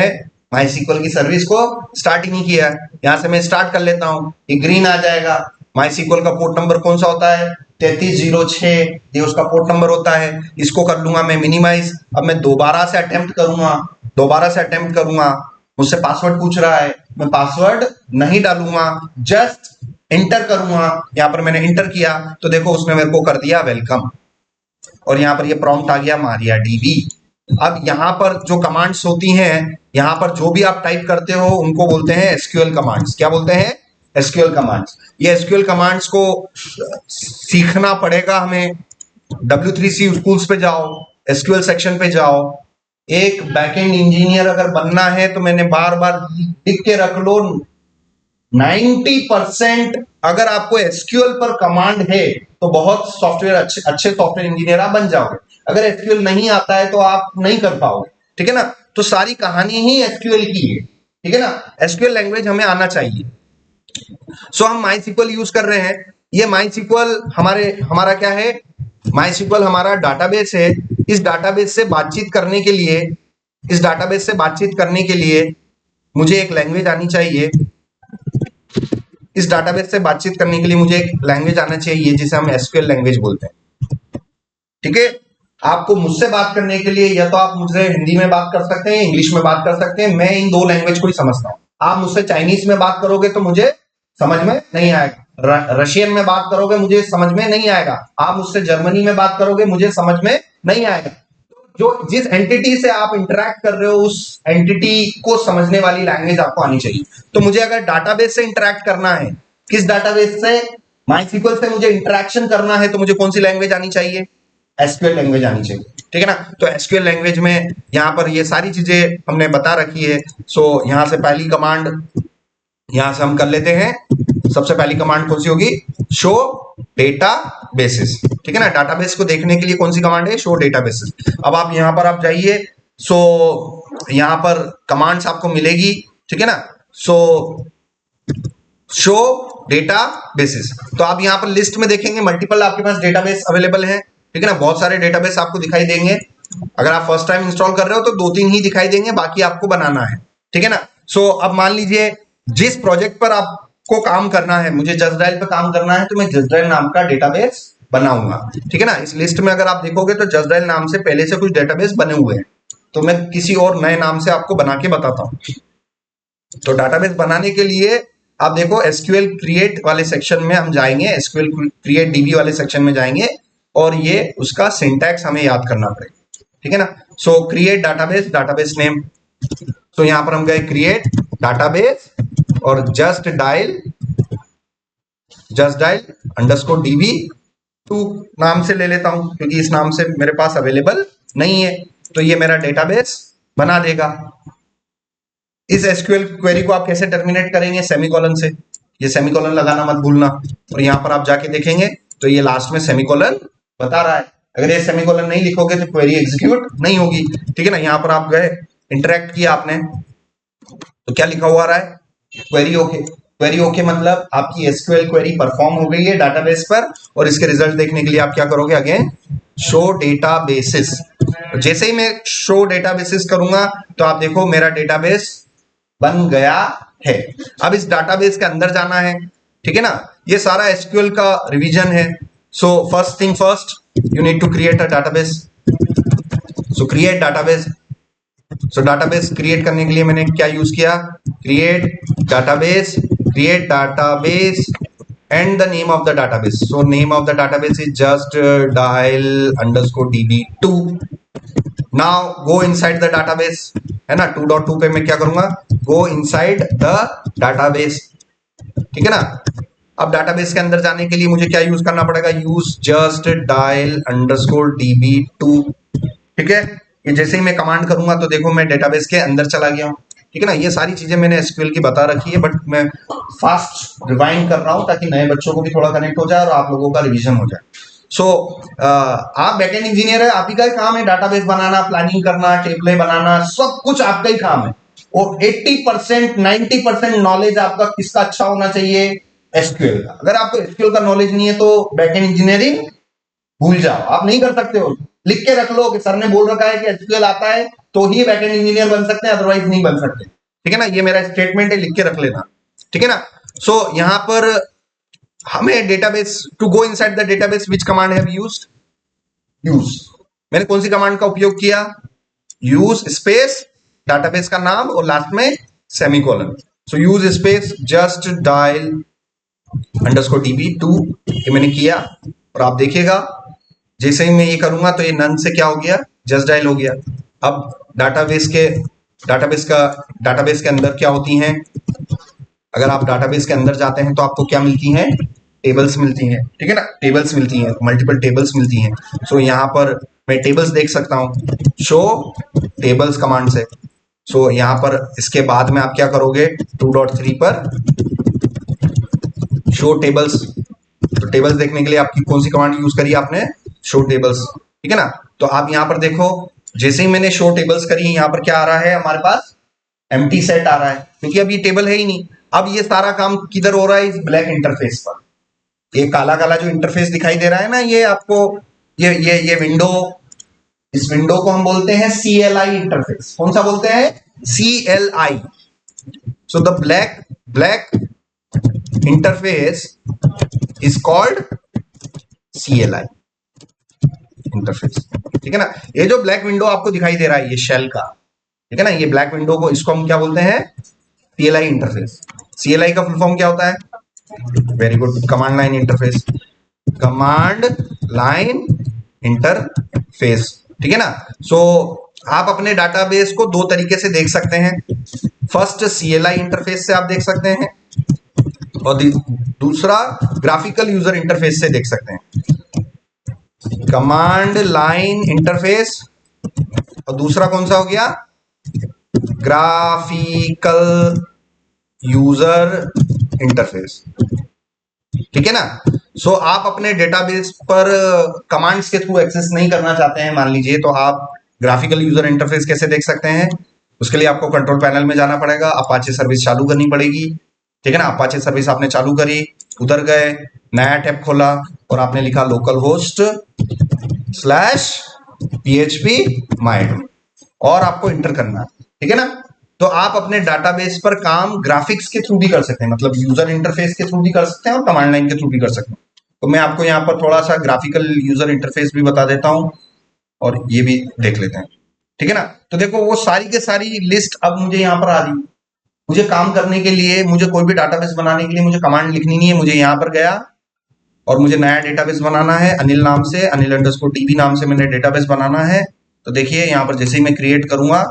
MySQL की सर्विस को स्टार्ट ही नहीं किया। यहां से मैं स्टार्ट कर लेता हूं, ये ग्रीन आ जाएगा। MySQL का पोर्ट नंबर कौन सा होता है, 3306, ये उसका पोर्ट नंबर होता है। इसको कर लूंगा मैं मिनिमाइज। अब मैं दोबारा से अटेम्प्ट करूंगा, मुझसे पासवर्ड पूछ रहा है, मैं पासवर्ड नहीं डालूंगा, जस्ट एंटर करूंगा। यहां पर मैंने एंटर किया तो देखो उसने मेरे को कर दिया वेलकम, और यहां पर ये प्रॉम्प्ट आ गया MariaDB। अब यहां पर जो कमांड्स होती हैं, यहां पर जो भी आप टाइप करते हो उनको बोलते हैं SQL कमांड्स। क्या बोलते हैं, SQL कमांड्स। ये SQL कमांड्स को सीखना पड़ेगा हमें। W3C स्कूल्स पे जाओ, SQL सेक्शन पे जाओ। एक बैकएंड इंजीनियर अगर बनना है तो मैंने बार बार लिख के रख लो, 90% अगर आपको SQL पर कमांड है तो बहुत सॉफ्टवेयर अच्छे सॉफ्टवेयर इंजीनियर आप बन जाओगे। अगर SQL नहीं आता है तो आप नहीं कर पाओगे, ठीक है ना। तो सारी कहानी ही SQL की है, ठीक है ना। SQL लैंग्वेज हमें आना चाहिए। सो हम MySQL यूज कर रहे हैं। ये MySQL हमारा क्या है, MySQL हमारा डाटाबेस है। इस डाटाबेस से बातचीत करने के लिए मुझे एक लैंग्वेज आनी चाहिए। इस डाटाबेस से बातचीत करने के लिए मुझे एक लैंग्वेज आना चाहिए जिसे हम SQL लैंग्वेज बोलते हैं, ठीक है। आपको मुझसे बात करने के लिए या तो आप मुझसे हिंदी में बात कर सकते हैं, इंग्लिश में बात कर सकते हैं। मैं इन दो लैंग्वेज को ही समझता हूं। आप मुझसे चाइनीज में बात करोगे तो मुझे समझ में नहीं आएगा, रशियन में बात करोगे मुझे समझ में नहीं आएगा, आप मुझसे जर्मनी में बात करोगे मुझे समझ में नहीं आएगा। जो जिस एंटिटी से आप इंटरैक्ट कर रहे हो उस एंटिटी को समझने वाली लैंग्वेज आपको आनी चाहिए। तो मुझे अगर डाटाबेस से इंटरैक्ट करना है, किस डाटाबेस से, MySQL से मुझे इंटरैक्शन करना है, तो मुझे कौन सी लैंग्वेज आनी चाहिए, SQL लैंग्वेज आनी चाहिए, ठीक है ना। तो SQL लैंग्वेज में यहां पर ये सारी चीजें हमने बता रखी है। सो यहां से पहली कमांड यहां से हम कर लेते हैं। सबसे पहली कमांड कौन सी होगी, शो डेटा बेसिस, ठीक है ना। डाटाबेस को देखने के लिए कौन सी कमांड है, शो डेटा बेसिस। अब आप यहां पर आप जाइए, सो यहां पर कमांड्स आपको मिलेगी, ठीक है ना। सो शो डेटा बेसिस, तो आप यहां पर लिस्ट में देखेंगे मल्टीपल आपके पास डेटाबेस अवेलेबल है, ठीक है ना। बहुत सारे डेटाबेस आपको दिखाई देंगे। अगर आप फर्स्ट टाइम इंस्टॉल कर रहे हो तो 2-3 ही दिखाई देंगे, बाकी आपको बनाना है, ठीक है ना। सो अब मान लीजिए जिस प्रोजेक्ट पर आपको काम करना है, मुझे जस्टडायल पे काम करना है, तो मैं जस्टडायल नाम का डेटाबेस बनाऊंगा, ठीक है ना। इस लिस्ट में अगर आप देखोगे तो जस्टडायल नाम से पहले से कुछ डेटाबेस बने हुए हैं, तो मैं किसी और नए नाम से आपको बना के बताता हूं। तो डाटाबेस बनाने के लिए आप देखो एसक्यूएल क्रिएट वाले सेक्शन में हम जाएंगे, एसक्यूएल क्रिएट डीबी वाले सेक्शन में जाएंगे और ये उसका सिंटैक्स हमें याद करना पड़ेगा, ठीक है ना। सो क्रिएट डाटाबेस, डाटाबेस नेम, तो यहां पर हम गए क्रिएट डाटाबेस और जस्ट डायल अंडरस्कोर डीबी 2 नाम से ले लेता हूं क्योंकि इस नाम से मेरे पास अवेलेबल नहीं है, तो ये मेरा डेटाबेस बना देगा। इस एसक्यूएल क्वेरी को आप कैसे टर्मिनेट करेंगे, सेमीकोलन से, ये सेमीकोलन लगाना मत भूलना। और यहां पर आप जाके देखेंगे तो ये लास्ट में सेमीकोलन बता रहा है, अगर ये सेमीकोलन नहीं लिखोगे तो क्वेरी एग्जीक्यूट नहीं होगी, ठीक है ना। यहां पर आप गए, इंटरेक्ट किया आपने, तो क्या लिखा हुआ रहा है, क्वेरी ओके। क्वेरी ओके मतलब आपकी एसक्यूएल क्वेरी परफॉर्म हो गई है डाटाबेस पर, और इसके रिजल्ट देखने के लिए आप क्या करोगे, अगेन शो डेटाबेसेस। जैसे ही मैं शो डेटाबेसेस करूंगा तो आप देखो मेरा डेटाबेस बन गया है। अब इस डाटाबेस के अंदर जाना है, ठीक है ना। ये सारा एसक्यूएल का रिवीजन है। So first thing first, you need to create a database. So create database. So database create करने के लिए मैंने क्या यूज किया, create database and the name of the database. So name of the database is just dial underscore db2. Now go inside the database, है ना। 2.2 पे मैं क्या करूंगा, go inside the database, ठीक है ना। अब डाटाबेस के अंदर जाने के लिए मुझे क्या यूज करना पड़ेगा, use just dial underscore db2, ठीक है। ये जैसे ही मैं कमांड करूंगा तो देखो मैं डेटाबेस के अंदर चला गया हूं, ठीक है ना। ये सारी चीजें मैंने एसक्यूएल की बता रखी है, बट मैं फास्ट रिवाइंड कर रहा हूं ताकि नए बच्चों को भी थोड़ा कनेक्ट हो जाए और आप लोगों का रिवीजन हो जाए। सो आप बैकएंड इंजीनियर है, आप ही का ही काम है डाटाबेस बनाना, प्लानिंग करना, टेबलें बनाना, सब कुछ आपका ही काम है। और 80% 90% नॉलेज आपका किसका अच्छा होना चाहिए, एसक्यूएल का। अगर आपको एसक्यूएल का नॉलेज नहीं है तो बैकएंड इंजीनियरिंग भूल जाओ, आप नहीं कर सकते हो। लिख के रख लो कि सर ने बोल रखा है कि एसक्यूएल आता है तो ही बैकएंड इंजीनियर बन सकते हैं, अदरवाइज नहीं बन सकते, ठीक है ना। ये मेरा स्टेटमेंट है, लिख के रख लेना, ठीक है ना। सो यहां पर हमें database, to go inside the database which command have used, use, मैंने कौन सी कमांड का उपयोग किया, यूज स्पेस डाटाबेस का नाम और लास्ट में semicolon. So use space just dial underscore db2, ये मैंने किया। और आप देखिएगा जैसे ही मैं ये करूंगा तो ये नन से क्या हो गया, जस्ट डायल हो गया। अब डाटाबेस के अंदर क्या होती हैं, अगर आप डाटाबेस के अंदर जाते हैं तो आपको क्या मिलती हैं, टेबल्स मिलती हैं, ठीक है ना। टेबल्स मिलती हैं, मल्टीपल टेबल्स मिलती हैं। सो यहाँ पर मैं टेबल्स देख सकता हूँ शो टेबल्स कमांड से। सो यहाँ पर इसके बाद में आप क्या करोगे, 2.3 पर शो टेबल्स। तो टेबल्स देखने के लिए आपकी कौन सी कमांड यूज करी आपने, शो टेबल्स, ठीक है ना। तो आप यहां पर देखो जैसे ही मैंने शो टेबल्स करी, यहां पर क्या आ रहा है, हमारे पास एम्प्टी सेट आ रहा है क्योंकि अब ये टेबल है ही नहीं। अब ये सारा काम किधर हो रहा है, इस ब्लैक इंटरफेस पर। ये काला काला जो इंटरफेस दिखाई दे रहा है ना, ये आपको ये विंडो, इस विंडो को हम बोलते हैं CLI इंटरफेस। कौन सा बोलते हैं, CLI। So the black interface is called CLI interface, ठीक है ना। ये जो ब्लैक विंडो आपको दिखाई दे रहा है ये शेल का, ठीक है ना, ये ब्लैक विंडो को, इसको हम क्या बोलते हैं, CLI इंटरफेस। CLI का फुल फॉर्म क्या होता है, very good, command line interface, command line interface, ठीक है ना। सो आप अपने डाटाबेस को दो तरीके से देख सकते हैं। फर्स्ट CLI इंटरफेस से आप देख सकते हैं और दूसरा ग्राफिकल यूजर इंटरफेस से देख सकते हैं। कमांड लाइन इंटरफेस और दूसरा कौन सा हो गया, ग्राफिकल यूजर इंटरफेस, ठीक है ना। सो आप अपने डेटाबेस पर कमांड्स के थ्रू एक्सेस नहीं करना चाहते हैं मान लीजिए, तो आप ग्राफिकल यूजर इंटरफेस कैसे देख सकते हैं, उसके लिए आपको कंट्रोल पैनल में जाना पड़ेगा, अपाचे सर्विस चालू करनी पड़ेगी, ठीक है ना। अपाचे सर्विस आपने चालू करी, उधर गए, नया टैब खोला और आपने लिखा लोकल होस्ट /php माइडोम और आपको इंटर करना, ठीक है ना। तो आप अपने डाटाबेस पर काम ग्राफिक्स के थ्रू भी कर सकते हैं, मतलब यूजर इंटरफेस के थ्रू भी कर सकते हैं और कमांड लाइन के थ्रू भी कर सकते हैं। तो मैं आपको यहाँ पर थोड़ा सा ग्राफिकल यूजर इंटरफेस भी बता देता हूँ और ये भी देख लेते हैं, ठीक है ना। तो देखो वो सारी के सारी लिस्ट अब मुझे यहाँ पर आ रही है, मुझे काम करने के लिए, मुझे कोई भी डाटाबेस बनाने के लिए मुझे कमांड लिखनी नहीं है। मुझे यहां पर गया और मुझे नया डेटाबेस बनाना है, अनिल नाम से, अनिल_db नाम से मैंने डेटाबेस बनाना है। तो देखिए यहां पर जैसे ही मैं क्रिएट करूंगा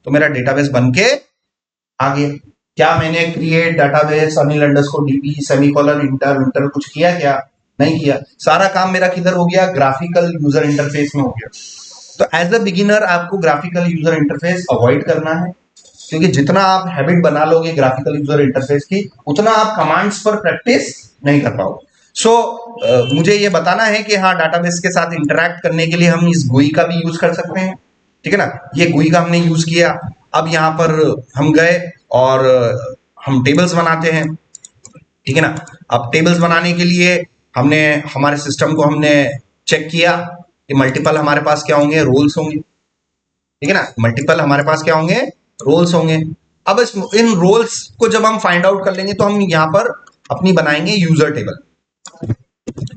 तो मेरा डेटाबेस बन के आ गया। क्या मैंने क्रिएट डाटाबेस अनिल_db सेमीकोलन इंटर इंटर कुछ किया क्या? नहीं किया। सारा काम मेरा किधर हो गया? ग्राफिकल यूजर इंटरफेस में हो गया। तो एज अ बिगिनर आपको ग्राफिकल यूजर इंटरफेस अवॉइड करना है, क्योंकि जितना आप हैबिट बना लोगे ग्राफिकल यूजर इंटरफेस की, उतना आप कमांड्स पर प्रैक्टिस नहीं कर पाओगे। सो मुझे ये बताना है कि हाँ, डाटाबेस के साथ इंटरैक्ट करने के लिए हम इस GUI का भी यूज कर सकते हैं। ठीक है ना, ये GUI का हमने यूज किया। अब यहाँ पर हम गए और हम टेबल्स बनाते हैं। ठीक है ना, अब टेबल्स बनाने के लिए हमने हमारे सिस्टम को हमने चेक किया कि मल्टीपल हमारे पास क्या होंगे? रोल्स होंगे। ठीक है ना, मल्टीपल हमारे पास क्या होंगे? रोल्स होंगे। अब इन रोल्स को जब हम फाइंड आउट कर लेंगे तो हम यहां पर अपनी बनाएंगे यूजर टेबल।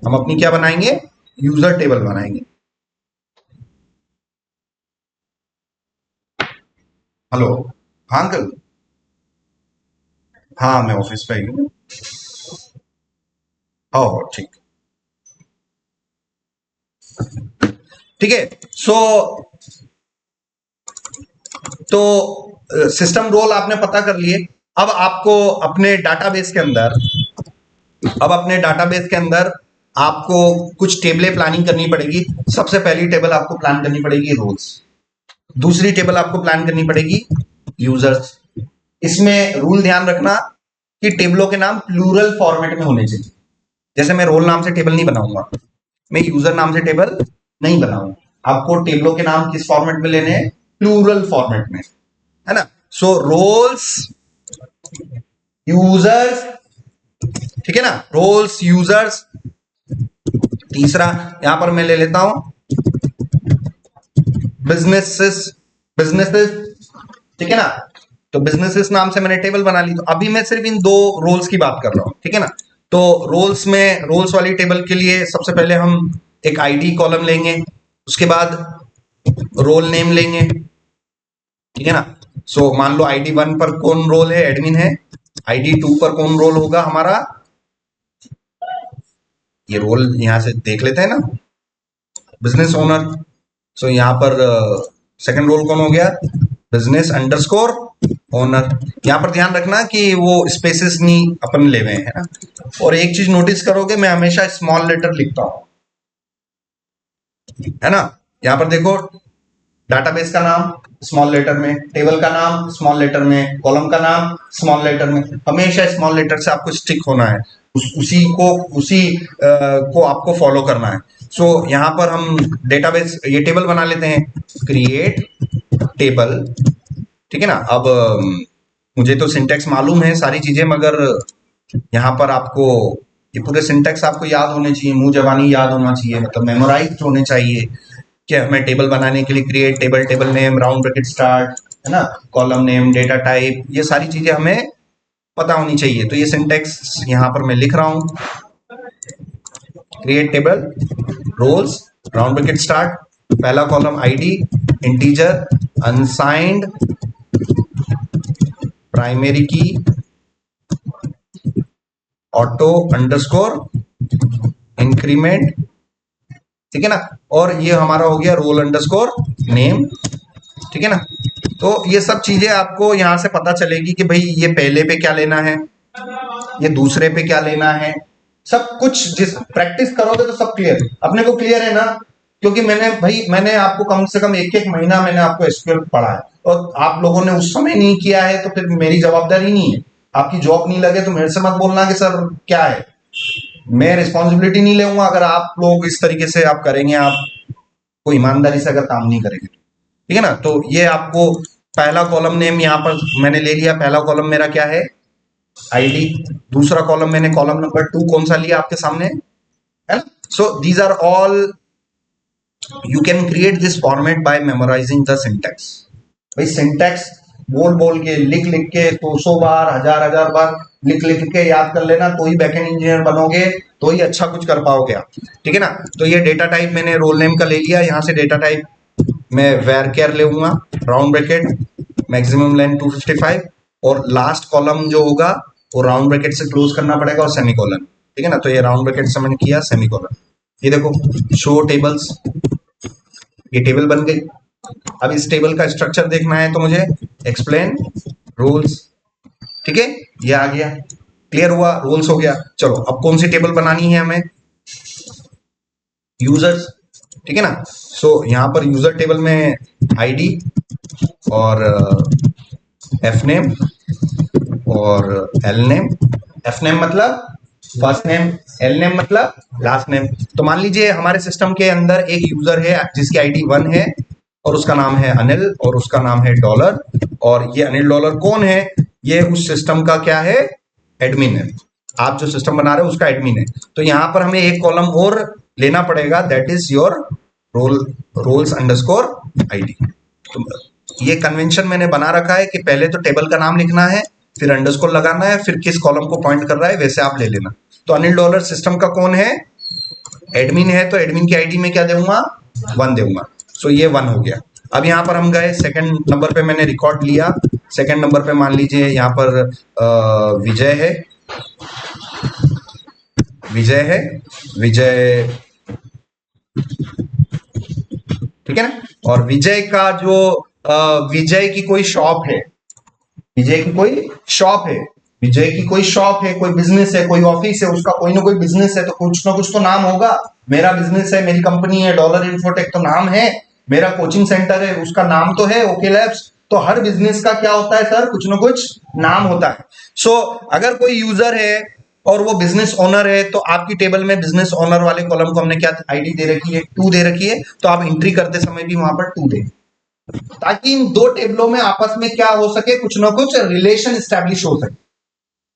हम अपनी क्या बनाएंगे? यूजर टेबल बनाएंगे। हेलो, हाँ अंकल, हाँ मैं ऑफिस पे ही हूँ। हाँ ठीक, ठीक है। सो तो सिस्टम रोल आपने पता कर लिए। अब आपको अपने डाटाबेस के अंदर, आपको कुछ टेबलें प्लानिंग करनी पड़ेगी। सबसे पहली टेबल आपको प्लान करनी पड़ेगी रोल्स। दूसरी टेबल आपको प्लान करनी पड़ेगी यूजर्स। इसमें रूल ध्यान रखना कि टेबलों के नाम प्लूरल फॉर्मेट में होने चाहिए। जैसे मैं रोल नाम से टेबल नहीं बनाऊंगा, मैं यूजर नाम से टेबल नहीं बनाऊंगा। आपको टेबलों के नाम किस फॉर्मेट में लेने हैं? प्लूरल फॉर्मेट में, है ना। सो रोल्स, यूजर्स, ठीक है ना, रोल्स, यूजर्स। तीसरा यहां पर मैं ले लेता हूं बिजनेसेस, बिजनेसेस। ठीक है ना, तो बिजनेसेस नाम से मैंने टेबल बना ली। तो अभी मैं सिर्फ इन दो रोल्स की बात कर रहा हूं। ठीक है ना, तो रोल्स में, रोल्स वाली टेबल के लिए सबसे पहले हम एक आईडी कॉलम लेंगे, उसके बाद रोल नेम लेंगे। ठीक है ना, सो मान लो ID1 पर कौन रोल है? एडमिन है। ID2 पर कौन रोल होगा हमारा? ये रोल यहां से देख लेते हैं ना, बिजनेस ओनर। सो यहां पर सेकंड रोल कौन हो गया? Business_ owner. यहां पर ध्यान रखना कि वो स्पेसेस नहीं अपन ले हुए हैं ना। और एक चीज नोटिस करोगे, मैं हमेशा स्मॉल लेटर लिखता हूं, है ना। यहां पर देखो, डाटाबेस का नाम स्मॉल लेटर में, टेबल का नाम स्मॉल लेटर में, कॉलम का नाम स्मॉल लेटर में। हमेशा स्मॉल लेटर से आपको स्टिक होना है, उसी को आपको फॉलो करना है। सो यहां पर हम डेटाबेस, ये टेबल बना लेते हैं, क्रिएट टेबल। ठीक है ना। अब मुझे तो सिंटेक्स मालूम है सारी चीजें, मगर यहाँ पर आपको ये पूरे सिंटेक्स आपको याद होने चाहिए, मुंह जबानी याद होना चाहिए, मतलब मेमोराइज होने चाहिए कि हमें टेबल बनाने के लिए create table, table name, round bracket start, है ना, कॉलम नेम, डेटा टाइप, ये सारी चीजें हमें पता होनी चाहिए। तो ये सिंटेक्स यहाँ पर मैं लिख रहा हूं, create table, roles, round bracket start, पहला column ID, integer, unsigned, primary key, auto underscore, increment. ठीक है ना, और ये हमारा हो गया रोल अंडरस्कोर नेम। ठीक है ना, तो ये सब चीजें आपको यहां से पता चलेगी कि भाई ये पहले पे क्या लेना है, ये दूसरे पे क्या लेना है। सब कुछ जिस प्रैक्टिस करोगे तो सब क्लियर, अपने को क्लियर है ना। क्योंकि मैंने आपको कम से कम एक महीना मैंने आपको SQL पढ़ा है, और आप लोगों ने उस समय नहीं किया है तो फिर मेरी जवाबदारी नहीं है। आपकी जॉब नहीं लगे तो मेरे से मत बोलना कि सर क्या है, मैं रिस्पॉन्सिबिलिटी नहीं लूंगा अगर आप लोग इस तरीके से आप करेंगे, आप को ईमानदारी से अगर काम नहीं करेंगे। ठीक है ना, तो ये आपको पहला कॉलम नेम यहाँ पर मैंने ले लिया, पहला कॉलम मेरा क्या है? आईडी। दूसरा कॉलम मैंने कॉलम नंबर 2 कौन सा लिया आपके सामने, है ना। So these are all, you can create this format by memorising the syntax. भाई सिंटैक्स बोल बोल के, लिख लिख के, 200 बार, हजार बार लिख लिख के याद कर लेना, तो ही बैकएंड इंजीनियर बनोगे, तो ही अच्छा कुछ कर पाओगे आप। ठीक है ना, तो ये डेटा टाइप मैंने रोल नेम का ले लिया, यहां से डेटा टाइप मैं वेर केयर ले लूंगा, राउंड ब्रैकेट, मैक्सिमम लेंथ 255, और लास्ट कॉलम जो होगा वो राउंड ब्रैकेट से क्लोज करना पड़ेगा और सेमीकोलन, ठीक है ना। तो ये राउंड ब्रैकेट से मैंने किया सेमीकोलन। ये देखो शो टेबल्स, ये टेबल बन गई। अब इस टेबल का स्ट्रक्चर देखना है तो मुझे एक्सप्लेन रूल्स, ठीक है, ये आ गया, क्लियर हुआ, रूल्स हो गया। चलो अब कौन सी टेबल बनानी है हमें, यूजर्स, ठीक है ना। सो यहां पर यूजर टेबल में आईडी और एफ नेम और एल नेम। एफ नेम मतलब फर्स्ट नेम, एल नेम मतलब लास्ट नेम। तो मान लीजिए हमारे सिस्टम के अंदर एक यूजर है जिसकी आईडी 1 है और उसका नाम है अनिल और उसका नाम है डॉलर, और ये अनिल डॉलर कौन है, ये उस सिस्टम का क्या है, एडमिन है। आप जो सिस्टम बना रहे हो उसका एडमिन है। तो यहां पर हमें एक कॉलम और लेना पड़ेगा, that is your roles underscore ID. तो ये कन्वेंशन मैंने बना रखा है कि पहले तो टेबल का नाम लिखना है, फिर अंडरस्कोर लगाना है, फिर किस कॉलम को पॉइंट कर रहा है वैसे आप ले लेना। तो अनिल डॉलर सिस्टम का कौन है, एडमिन है, तो एडमिन की आईडी में क्या दूंगा, 1 दूंगा। सो ये 1 हो गया। अब यहाँ पर हम गए सेकंड नंबर पे, मैंने रिकॉर्ड लिया। सेकंड नंबर पे मान लीजिए यहाँ पर विजय है, विजय है, विजय, ठीक है ना। और विजय का जो विजय की कोई शॉप है, विजय की कोई शॉप है, विजय की कोई शॉप है, कोई बिजनेस है, कोई ऑफिस है, उसका कोई ना कोई बिजनेस है, तो कुछ ना कुछ तो नाम होगा। मेरा बिजनेस है, मेरी कंपनी है डॉलर इन्फोटेक, तो नाम है। मेरा कोचिंग सेंटर है, उसका नाम तो है ओके लैब्स। तो हर बिजनेस का क्या होता है सर, कुछ ना कुछ नाम होता है। सो अगर कोई यूजर है और वो बिजनेस ओनर है, तो आपकी टेबल में बिजनेस ओनर वाले कॉलम को हमने क्या आईडी दे रखी है, 2 दे रखी है। तो आप एंट्री करते समय भी वहां पर 2 दें, ताकि इन 2 टेबलों में आपस में क्या हो सके, कुछ ना कुछ रिलेशन स्टैब्लिश हो सके,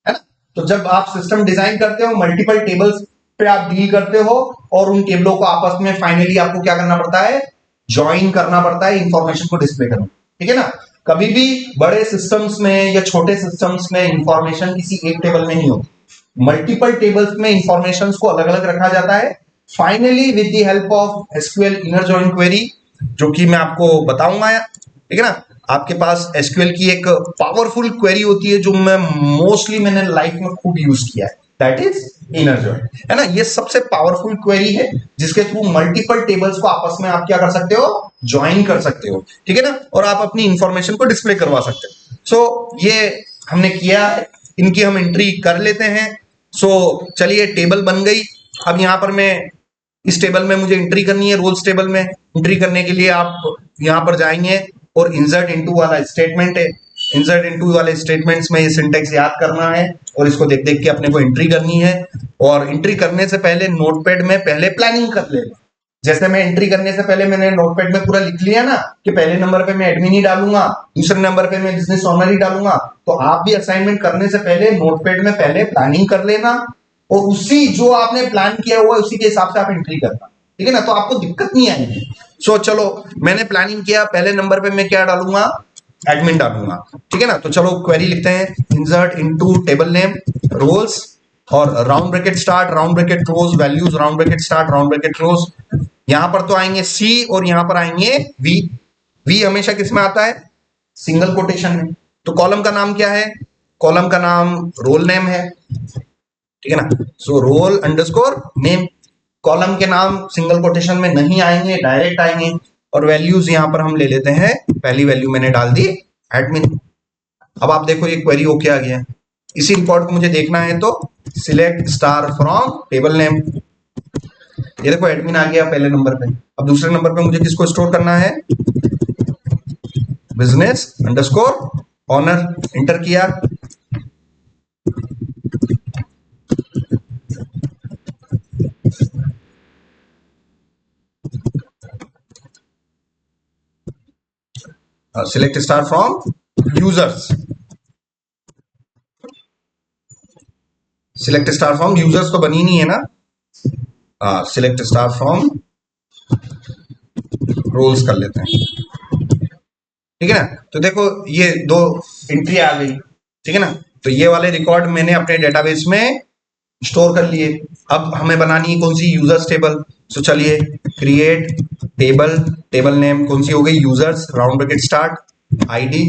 है ना। तो जब आप सिस्टम डिजाइन करते हो, मल्टीपल टेबल्स पे आप डील करते हो और उन टेबलों को आपस में फाइनली आपको क्या करना पड़ता है, ज्वाइन करना पड़ता है, इंफॉर्मेशन को डिस्प्ले करना, ठीक है ना। कभी भी बड़े सिस्टम्स में या छोटे सिस्टम्स में इंफॉर्मेशन किसी एक टेबल में नहीं होती, मल्टीपल टेबल्स में इंफॉर्मेशन को अलग अलग रखा जाता है। Finally with the help of SQL inner join query, जो कि मैं आपको बताऊंगा, ठीक है ना। आपके पास एसक्यूएल की एक पावरफुल क्वेरी होती है जो मैंने लाइफ में खूब यूज किया है, दैट इज इनर जॉइन, है ना। ये सबसे पावरफुल क्वेरी है जिसके थ्रू मल्टीपल टेबल्स को आपस में आप क्या कर सकते हो, ज्वाइन कर सकते हो, ठीक है ना, और आप अपनी इंफॉर्मेशन को डिस्प्ले करवा सकते हो। सो ये हमने किया, इनकी हम एंट्री कर लेते हैं। सो चलिए टेबल बन गई। अब यहां पर मैं इस टेबल में मुझे एंट्री करनी है, रोल्स टेबल में एंट्री करने के लिए आप यहां पर जाएंगे और इंसर्ट इनटू वाला स्टेटमेंट है, इंसर्ट इनटू वाले स्टेटमेंट्स में ये सिंटेक्स याद करना है और इसको देख देख के अपने को एंट्री करनी है। और एंट्री करने से पहले नोटपैड में पहले प्लानिंग कर लेना। जैसे मैं एंट्री करने से पहले मैंने नोटपैड में पूरा लिख लिया ना कि पहले नंबर पे मैं एडमिन ही डालूंगा, दूसरे नंबर पे मैं बिजनेस ओनर ही डालूंगा, तो आप भी असाइनमेंट करने से पहले नोटपैड में पहले प्लानिंग कर लेना और उसी जो आपने प्लान किया हुआ है उसी के हिसाब से आप एंट्री करना, ठीक है ना, तो आपको दिक्कत नहीं आएगी। सो चलो मैंने प्लानिंग किया, पहले नंबर पे मैं क्या डालूंगा, एडमिन डालूंगा, ठीक है ना। तो चलो क्वेरी लिखते हैं, insert into table name roles और round bracket start, round bracket close, values, round bracket start, round bracket close. यहां पर तो आएंगे सी और यहां पर आएंगे वी। वी हमेशा किस में आता है, सिंगल कोटेशन में। तो कॉलम का नाम क्या है, कॉलम का नाम रोल नेम है, ठीक है ना। So role underscore name, column के नाम सिंगल कोटेशन में नहीं आएंगे, डायरेक्ट आएंगे। और वैल्यूज यहां पर हम ले लेते हैं, पहली वैल्यू मैंने डाल दी एडमिन। अब आप देखो ये क्वेरी ओके आ गया। इसी रिकॉर्ड को मुझे देखना है तो select star from table name, ये देखो एडमिन आ गया पहले नंबर पे। अब दूसरे नंबर पे मुझे किसको स्टोर करना है, बिजनेस अंडरस्कोर ऑनर, इंटर किया। Select star from users, select star from users तो बनी नहीं है ना, सिलेक्ट स्टार फ्रॉम रोल्स कर लेते हैं, ठीक है ना। तो देखो ये 2 एंट्री आ गई, ठीक है ना। तो ये वाले रिकॉर्ड मैंने अपने डेटाबेस में स्टोर कर लिए। अब हमें बनानी है कौन सी, यूजर्स टेबल। तो चलिए क्रिएट टेबल, टेबल नेम कौन सी हो गई, users, round bracket start, ID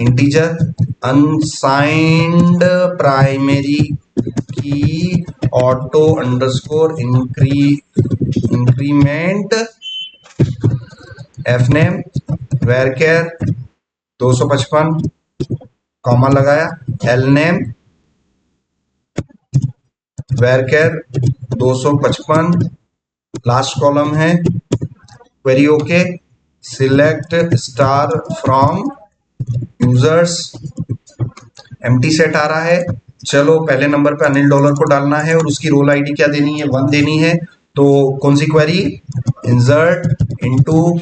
integer, unsigned primary key auto underscore increment F name varchar 255 comma लगाया, L name varchar 255 last column है, query okay, select star from users, empty set आ रहा है। चलो पहले नंबर पे अनिल डॉलर को डालना है और उसकी रोल आईडी क्या देनी है, 1 देनी है। तो कौन सी क्वेरी, इंसर्ट इनटू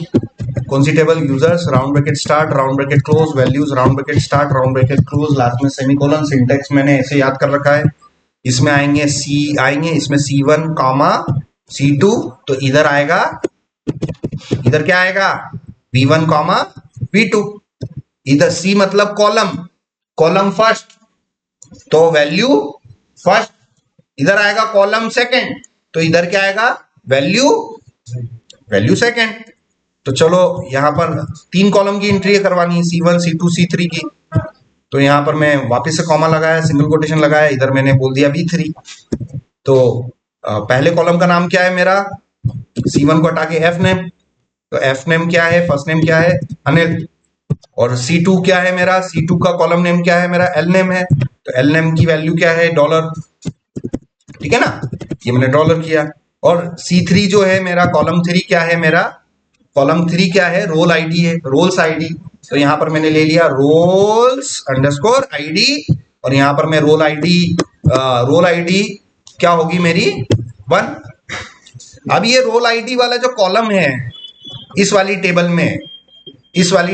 कौन सी table, users, round bracket start round bracket close, values round bracket start round bracket close, last में सेमीकोलन। सिंटेक्स मैंने ऐसे याद कर रखा है। इसमें आएंगे इसमें C1 कॉमा C2, तो इधर आएगा, इधर क्या आएगा, V1 कॉमा V2। इधर C मतलब कॉलम फर्स्ट, तो वैल्यू फर्स्ट, इधर आएगा कॉलम सेकंड, तो इधर क्या आएगा, वैल्यू सेकंड। तो चलो यहां पर 3 कॉलम की एंट्री करवानी है, C1 C2 C3 की। तो यहां पर मैं वापस से कॉमा लगाया, सिंगल कोटेशन लगाया, इधर मैंने बोल दिया V3। तो पहले कॉलम का नाम क्या है मेरा, C1 को हटा के F नेम, तो F नेम क्या है, फर्स्ट नेम क्या है, अनिल। और C2 क्या है मेरा, C2 का कॉलम नेम क्या है मेरा, L नेम है, तो L नेम की वैल्यू क्या है, $। ठीक है ना, ये मैंने डॉलर किया। और C3 जो है मेरा, कॉलम 3 क्या है मेरा, कॉलम 3 क्या है, रोल आईडी है, रोल्स आईडी। तो यहां पर मैंने ले लिया रोल्स अंडरस्कोर आईडी, और यहां पर मैं रोल आईडी क्या होगी मेरी, 1। अब ये रोल आईडी वाला जो कॉलम है, इस वाली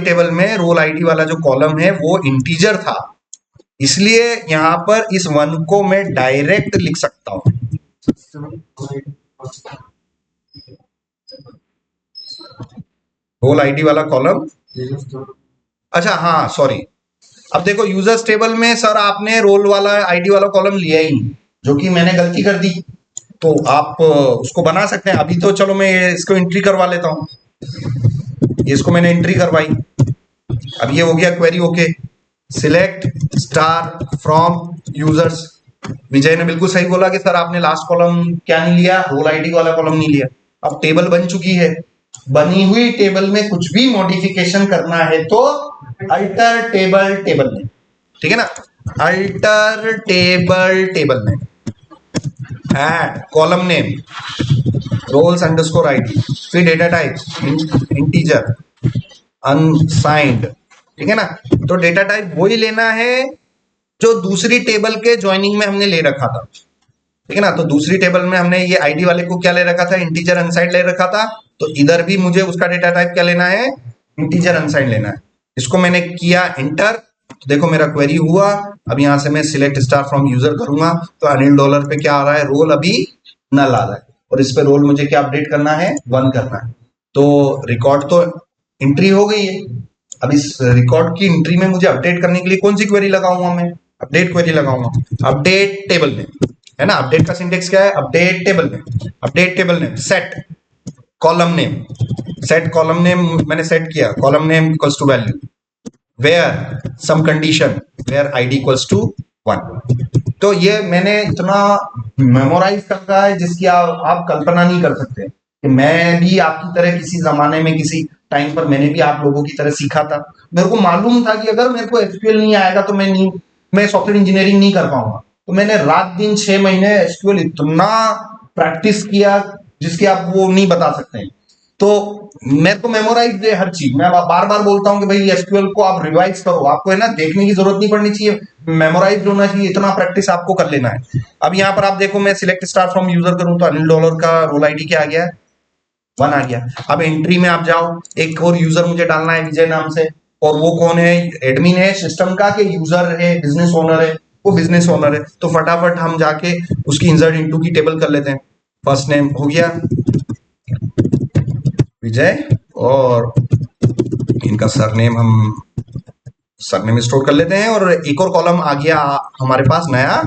टेबल में रोल आईडी वाला जो कॉलम है वो इंटीजर था, इसलिए यहां पर इस 1 को मैं डायरेक्ट लिख सकता हूं। रोल आईडी वाला कॉलम, अच्छा हाँ सॉरी, अब देखो यूजर्स टेबल में सर आपने रोल वाला आईडी वाला कॉलम लिया ही नहीं, जो कि मैंने गलती कर दी। तो आप उसको बना सकते हैं। अभी तो चलो मैं इसको एंट्री करवा लेता हूं, इसको मैंने एंट्री करवाई। अब ये हो गया query okay, select star from users. Vijay ने बिल्कुल सही बोला कि सर आपने लास्ट कॉलम क्या नहीं लिया, रोल आईडी वाला कॉलम नहीं लिया। अब टेबल बन चुकी है, बनी हुई टेबल में कुछ भी मॉडिफिकेशन करना है तो अल्टर टेबल में, ठीक है ना, अल्टर टेबल में add column name roles underscore ID, फिर डेटा टाइप इंटीजर अनसाइंड, ठीक है ना। तो डेटा टाइप वही लेना है जो दूसरी टेबल के ज्वाइनिंग में हमने ले रखा था, ठीक है ना। तो दूसरी टेबल में हमने ये आईडी वाले को क्या ले रखा था, इंटीजर अनसाइंड ले रखा था, तो इधर भी मुझे उसका डेटा टाइप क्या लेना है, इंटीजर अनसाइंड लेना है। इसको मैंने किया इंटर, तो देखो मेरा क्वेरी हुआ। अब यहां से मैं सिलेक्ट स्टार फ्रॉम यूजर करूंगा, तो अनिल डॉलर पे क्या आ रहा है, रोल अभी नल आ रहा है, और इस पे रोल मुझे क्या अपडेट करना है, 1 करना है। तो रिकॉर्ड तो एंट्री हो गई है। अब इस रिकॉर्ड की एंट्री में मुझे अपडेट करने के लिए कौन सी क्वेरी लगाऊंगा, मैं अपडेट क्वेरी लगाऊंगा, अपडेट टेबल में, है ना। अपडेट का सिंटेक्स क्या है, अपडेट टेबल में set column name, set column name मैंने सेट किया, column name equals to value where some condition where ID equals to 1। तो ये मैंने इतना मेमोराइज कर रखा है जिसकी आप कल्पना नहीं कर सकते कि मैं भी आपकी तरह किसी जमाने में किसी टाइम पर मैंने भी आप लोगों की तरह सीखा था। मेरे को मालूम था कि अगर मेरे को एसक्यूएल नहीं आएगा तो मैं सॉफ्टवेयर इंजीनियरिंग नहीं कर पाऊंगा। तो मैंने रात दिन 6 महीने एसक्यूएल इतना प्रैक्टिस किया जिसकी आप वो नहीं बता सकते हैं। तो मेरे को मेमोराइज है हर चीज, मैं बार बार बोलता हूं कि भाई एसक्यूएल को आप रिवाइज करो, आपको है ना देखने की जरूरत नहीं पड़नी चाहिए, मेमोराइज होना चाहिए, इतना प्रैक्टिस आपको कर लेना है। अब यहाँ पर आप देखो मैं सिलेक्ट स्टार फ्रॉम यूजर करूं तो अनिल डॉलर का रोल आईडी क्या आ गया है, 1 आ गया। अब एंट्री में आप जाओ, एक और यूजर मुझे डालना है विजय नाम से, और वो कौन है, एडमिन है सिस्टम का कि यूजर है, बिजनेस ओनर है, वो बिजनेस ओनर है। तो फटाफट हम जाके उसकी इंसर्ट इनटू की टेबल कर लेते हैं। फर्स्ट नेम हो गया विजय, और इनका सरनेम हम सरनेम स्टोर कर लेते हैं, और एक और कॉलम आ गया हमारे पास नया,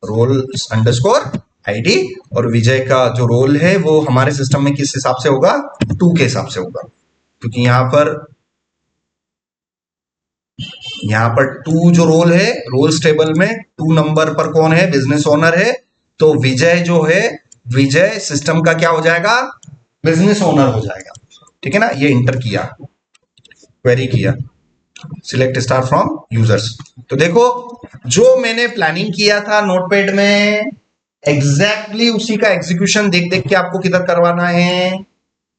रोल अंडरस्कोर आईडी, और विजय का जो रोल है वो हमारे सिस्टम में किस हिसाब से होगा, 2 के हिसाब से होगा, क्योंकि यहां पर टू जो रोल है, रोल्स टेबल में 2 नंबर पर कौन है, बिजनेस ओनर है। तो विजय जो है, विजय सिस्टम का क्या हो जाएगा, बिजनेस ओनर हो जाएगा। ठीक है ना, ये इंटर किया, क्वेरी किया, सिलेक्ट स्टार फ्रॉम यूजर्स। तो देखो जो मैंने प्लानिंग किया था नोटपैड में, एग्जैक्टली उसी का एग्जीक्यूशन देख देख के आपको किधर करवाना है,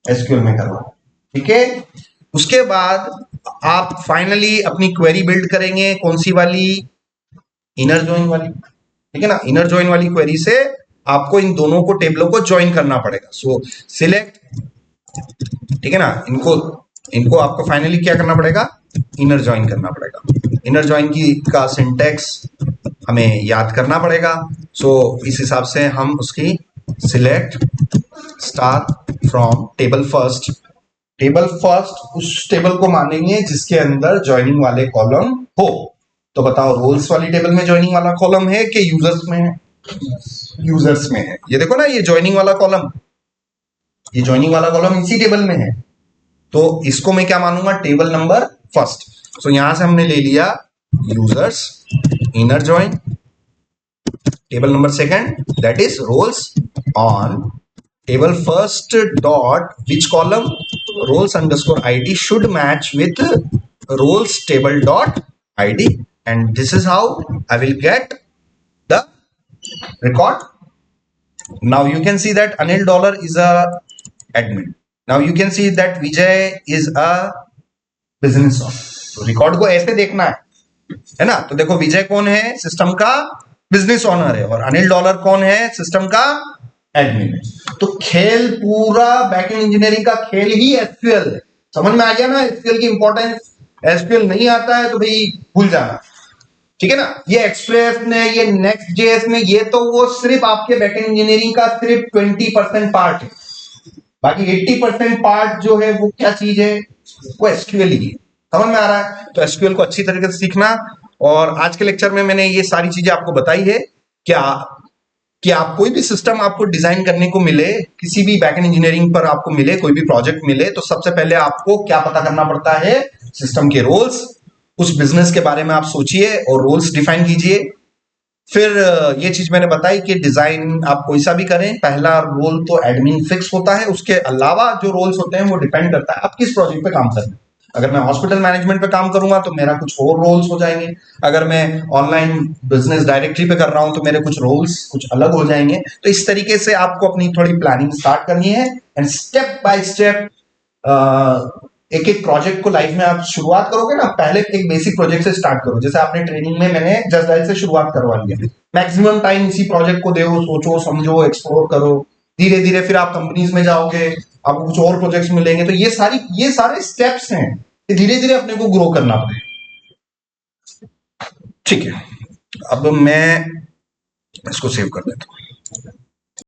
एसक्यूएल में करवाना। ठीक है, उसके बाद आप फाइनली अपनी क्वेरी बिल्ड करेंगे, कौन सी वाली, इनर जॉइन वाली। ठीक है ना, इनर जॉइन वाली क्वेरी से आपको इन दोनों को टेबलों को ज्वाइन करना पड़ेगा। सो सिलेक्ट, ठीक है ना, इनको इनको आपको फाइनली क्या करना पड़ेगा, इनर ज्वाइन करना पड़ेगा। इनर ज्वाइन की का सिंटेक्स हमें याद करना पड़ेगा। सो इस हिसाब से हम उसकी select star from table first, table first उस टेबल को मानेंगे जिसके अंदर ज्वाइनिंग वाले कॉलम हो। तो बताओ रोल्स वाली टेबल में ज्वाइनिंग वाला कॉलम है कि यूजर्स में है, यूजर्स में है। ये देखो ना, ये ज्वाइनिंग वाला कॉलम, ये ज्वाइनिंग वाला कॉलम इसी टेबल में है। तो इसको मैं क्या मानूंगा, टेबल नंबर फर्स्ट। सो यहां से हमने ले लिया users inner join, table number second that is roles on table first dot which column, roles underscore ID should match with roles table dot id, and this is how I will get the record. Now you can see that Anil Dollar is a admin. Now you can see that Vijay is a business owner. तो record को ऐसे देखना है ना। तो देखो विजय कौन है, सिस्टम का बिजनेस ओनर है, और अनिल डॉलर कौन है, सिस्टम का एडमिन है। तो खेल पूरा बैकएंड इंजीनियरिंग का खेल ही एसक्यूएल है। समझ में आ गया ना एसक्यूएल की इंपॉर्टेंस। एसक्यूएल नहीं आता है तो भाई भूल जाना। ठीक है ना, ये एक्सप्रेस ने, ये नेक्स्ट जेएस में, ये तो वो सिर्फ आपके बैकएंड इंजीनियरिंग का सिर्फ 20% पार्ट है। बाकी 80% पार्ट जो है वो क्या चीज है, वो एसक्यूएल ही है। समझ में आ रहा है। तो एसक्यूएल को अच्छी तरीके से सीखना। और आज के लेक्चर में मैंने ये सारी चीजें आपको बताई है क्या कि आप कोई भी सिस्टम आपको डिजाइन करने को मिले, किसी भी बैकएंड इंजीनियरिंग पर आपको मिले, कोई भी प्रोजेक्ट मिले, तो सबसे पहले आपको क्या पता करना पड़ता है, सिस्टम के रोल्स। उस बिजनेस के बारे में आप सोचिए और रोल्स डिफाइन कीजिए। फिर ये चीज मैंने बताई कि डिजाइन आप कोई सा भी करें, पहला रोल तो एडमिन फिक्स होता है, उसके अलावा जो रोल्स होते हैं वो डिपेंड करता है आप किस प्रोजेक्ट पे काम कर रहे हैं। अगर मैं हॉस्पिटल मैनेजमेंट पे काम करूंगा तो मेरा कुछ और रोल्स हो जाएंगे। अगर मैं ऑनलाइन बिजनेस डायरेक्टरी पे कर रहा हूं तो मेरे कुछ रोल्स कुछ अलग हो जाएंगे। तो इस तरीके से आपको अपनी थोड़ी प्लानिंग स्टार्ट करनी है, एंड स्टेप बाय स्टेप एक एक प्रोजेक्ट को लाइफ में आप शुरुआत करोगे ना, पहले एक बेसिक प्रोजेक्ट से स्टार्ट करो। जैसे आपने ट्रेनिंग में मैंने जस्ट डायल से शुरुआत करवा लिया, मैक्सिमम टाइम इसी प्रोजेक्ट को दो, सोचो समझो एक्सप्लोर करो। धीरे धीरे फिर आप कंपनीज में जाओगे, आपको कुछ और प्रोजेक्ट्स मिलेंगे। तो ये सारे स्टेप्स हैं, धीरे धीरे अपने को ग्रो करना पड़ेगा। ठीक है, अब मैं इसको सेव कर देता हूं।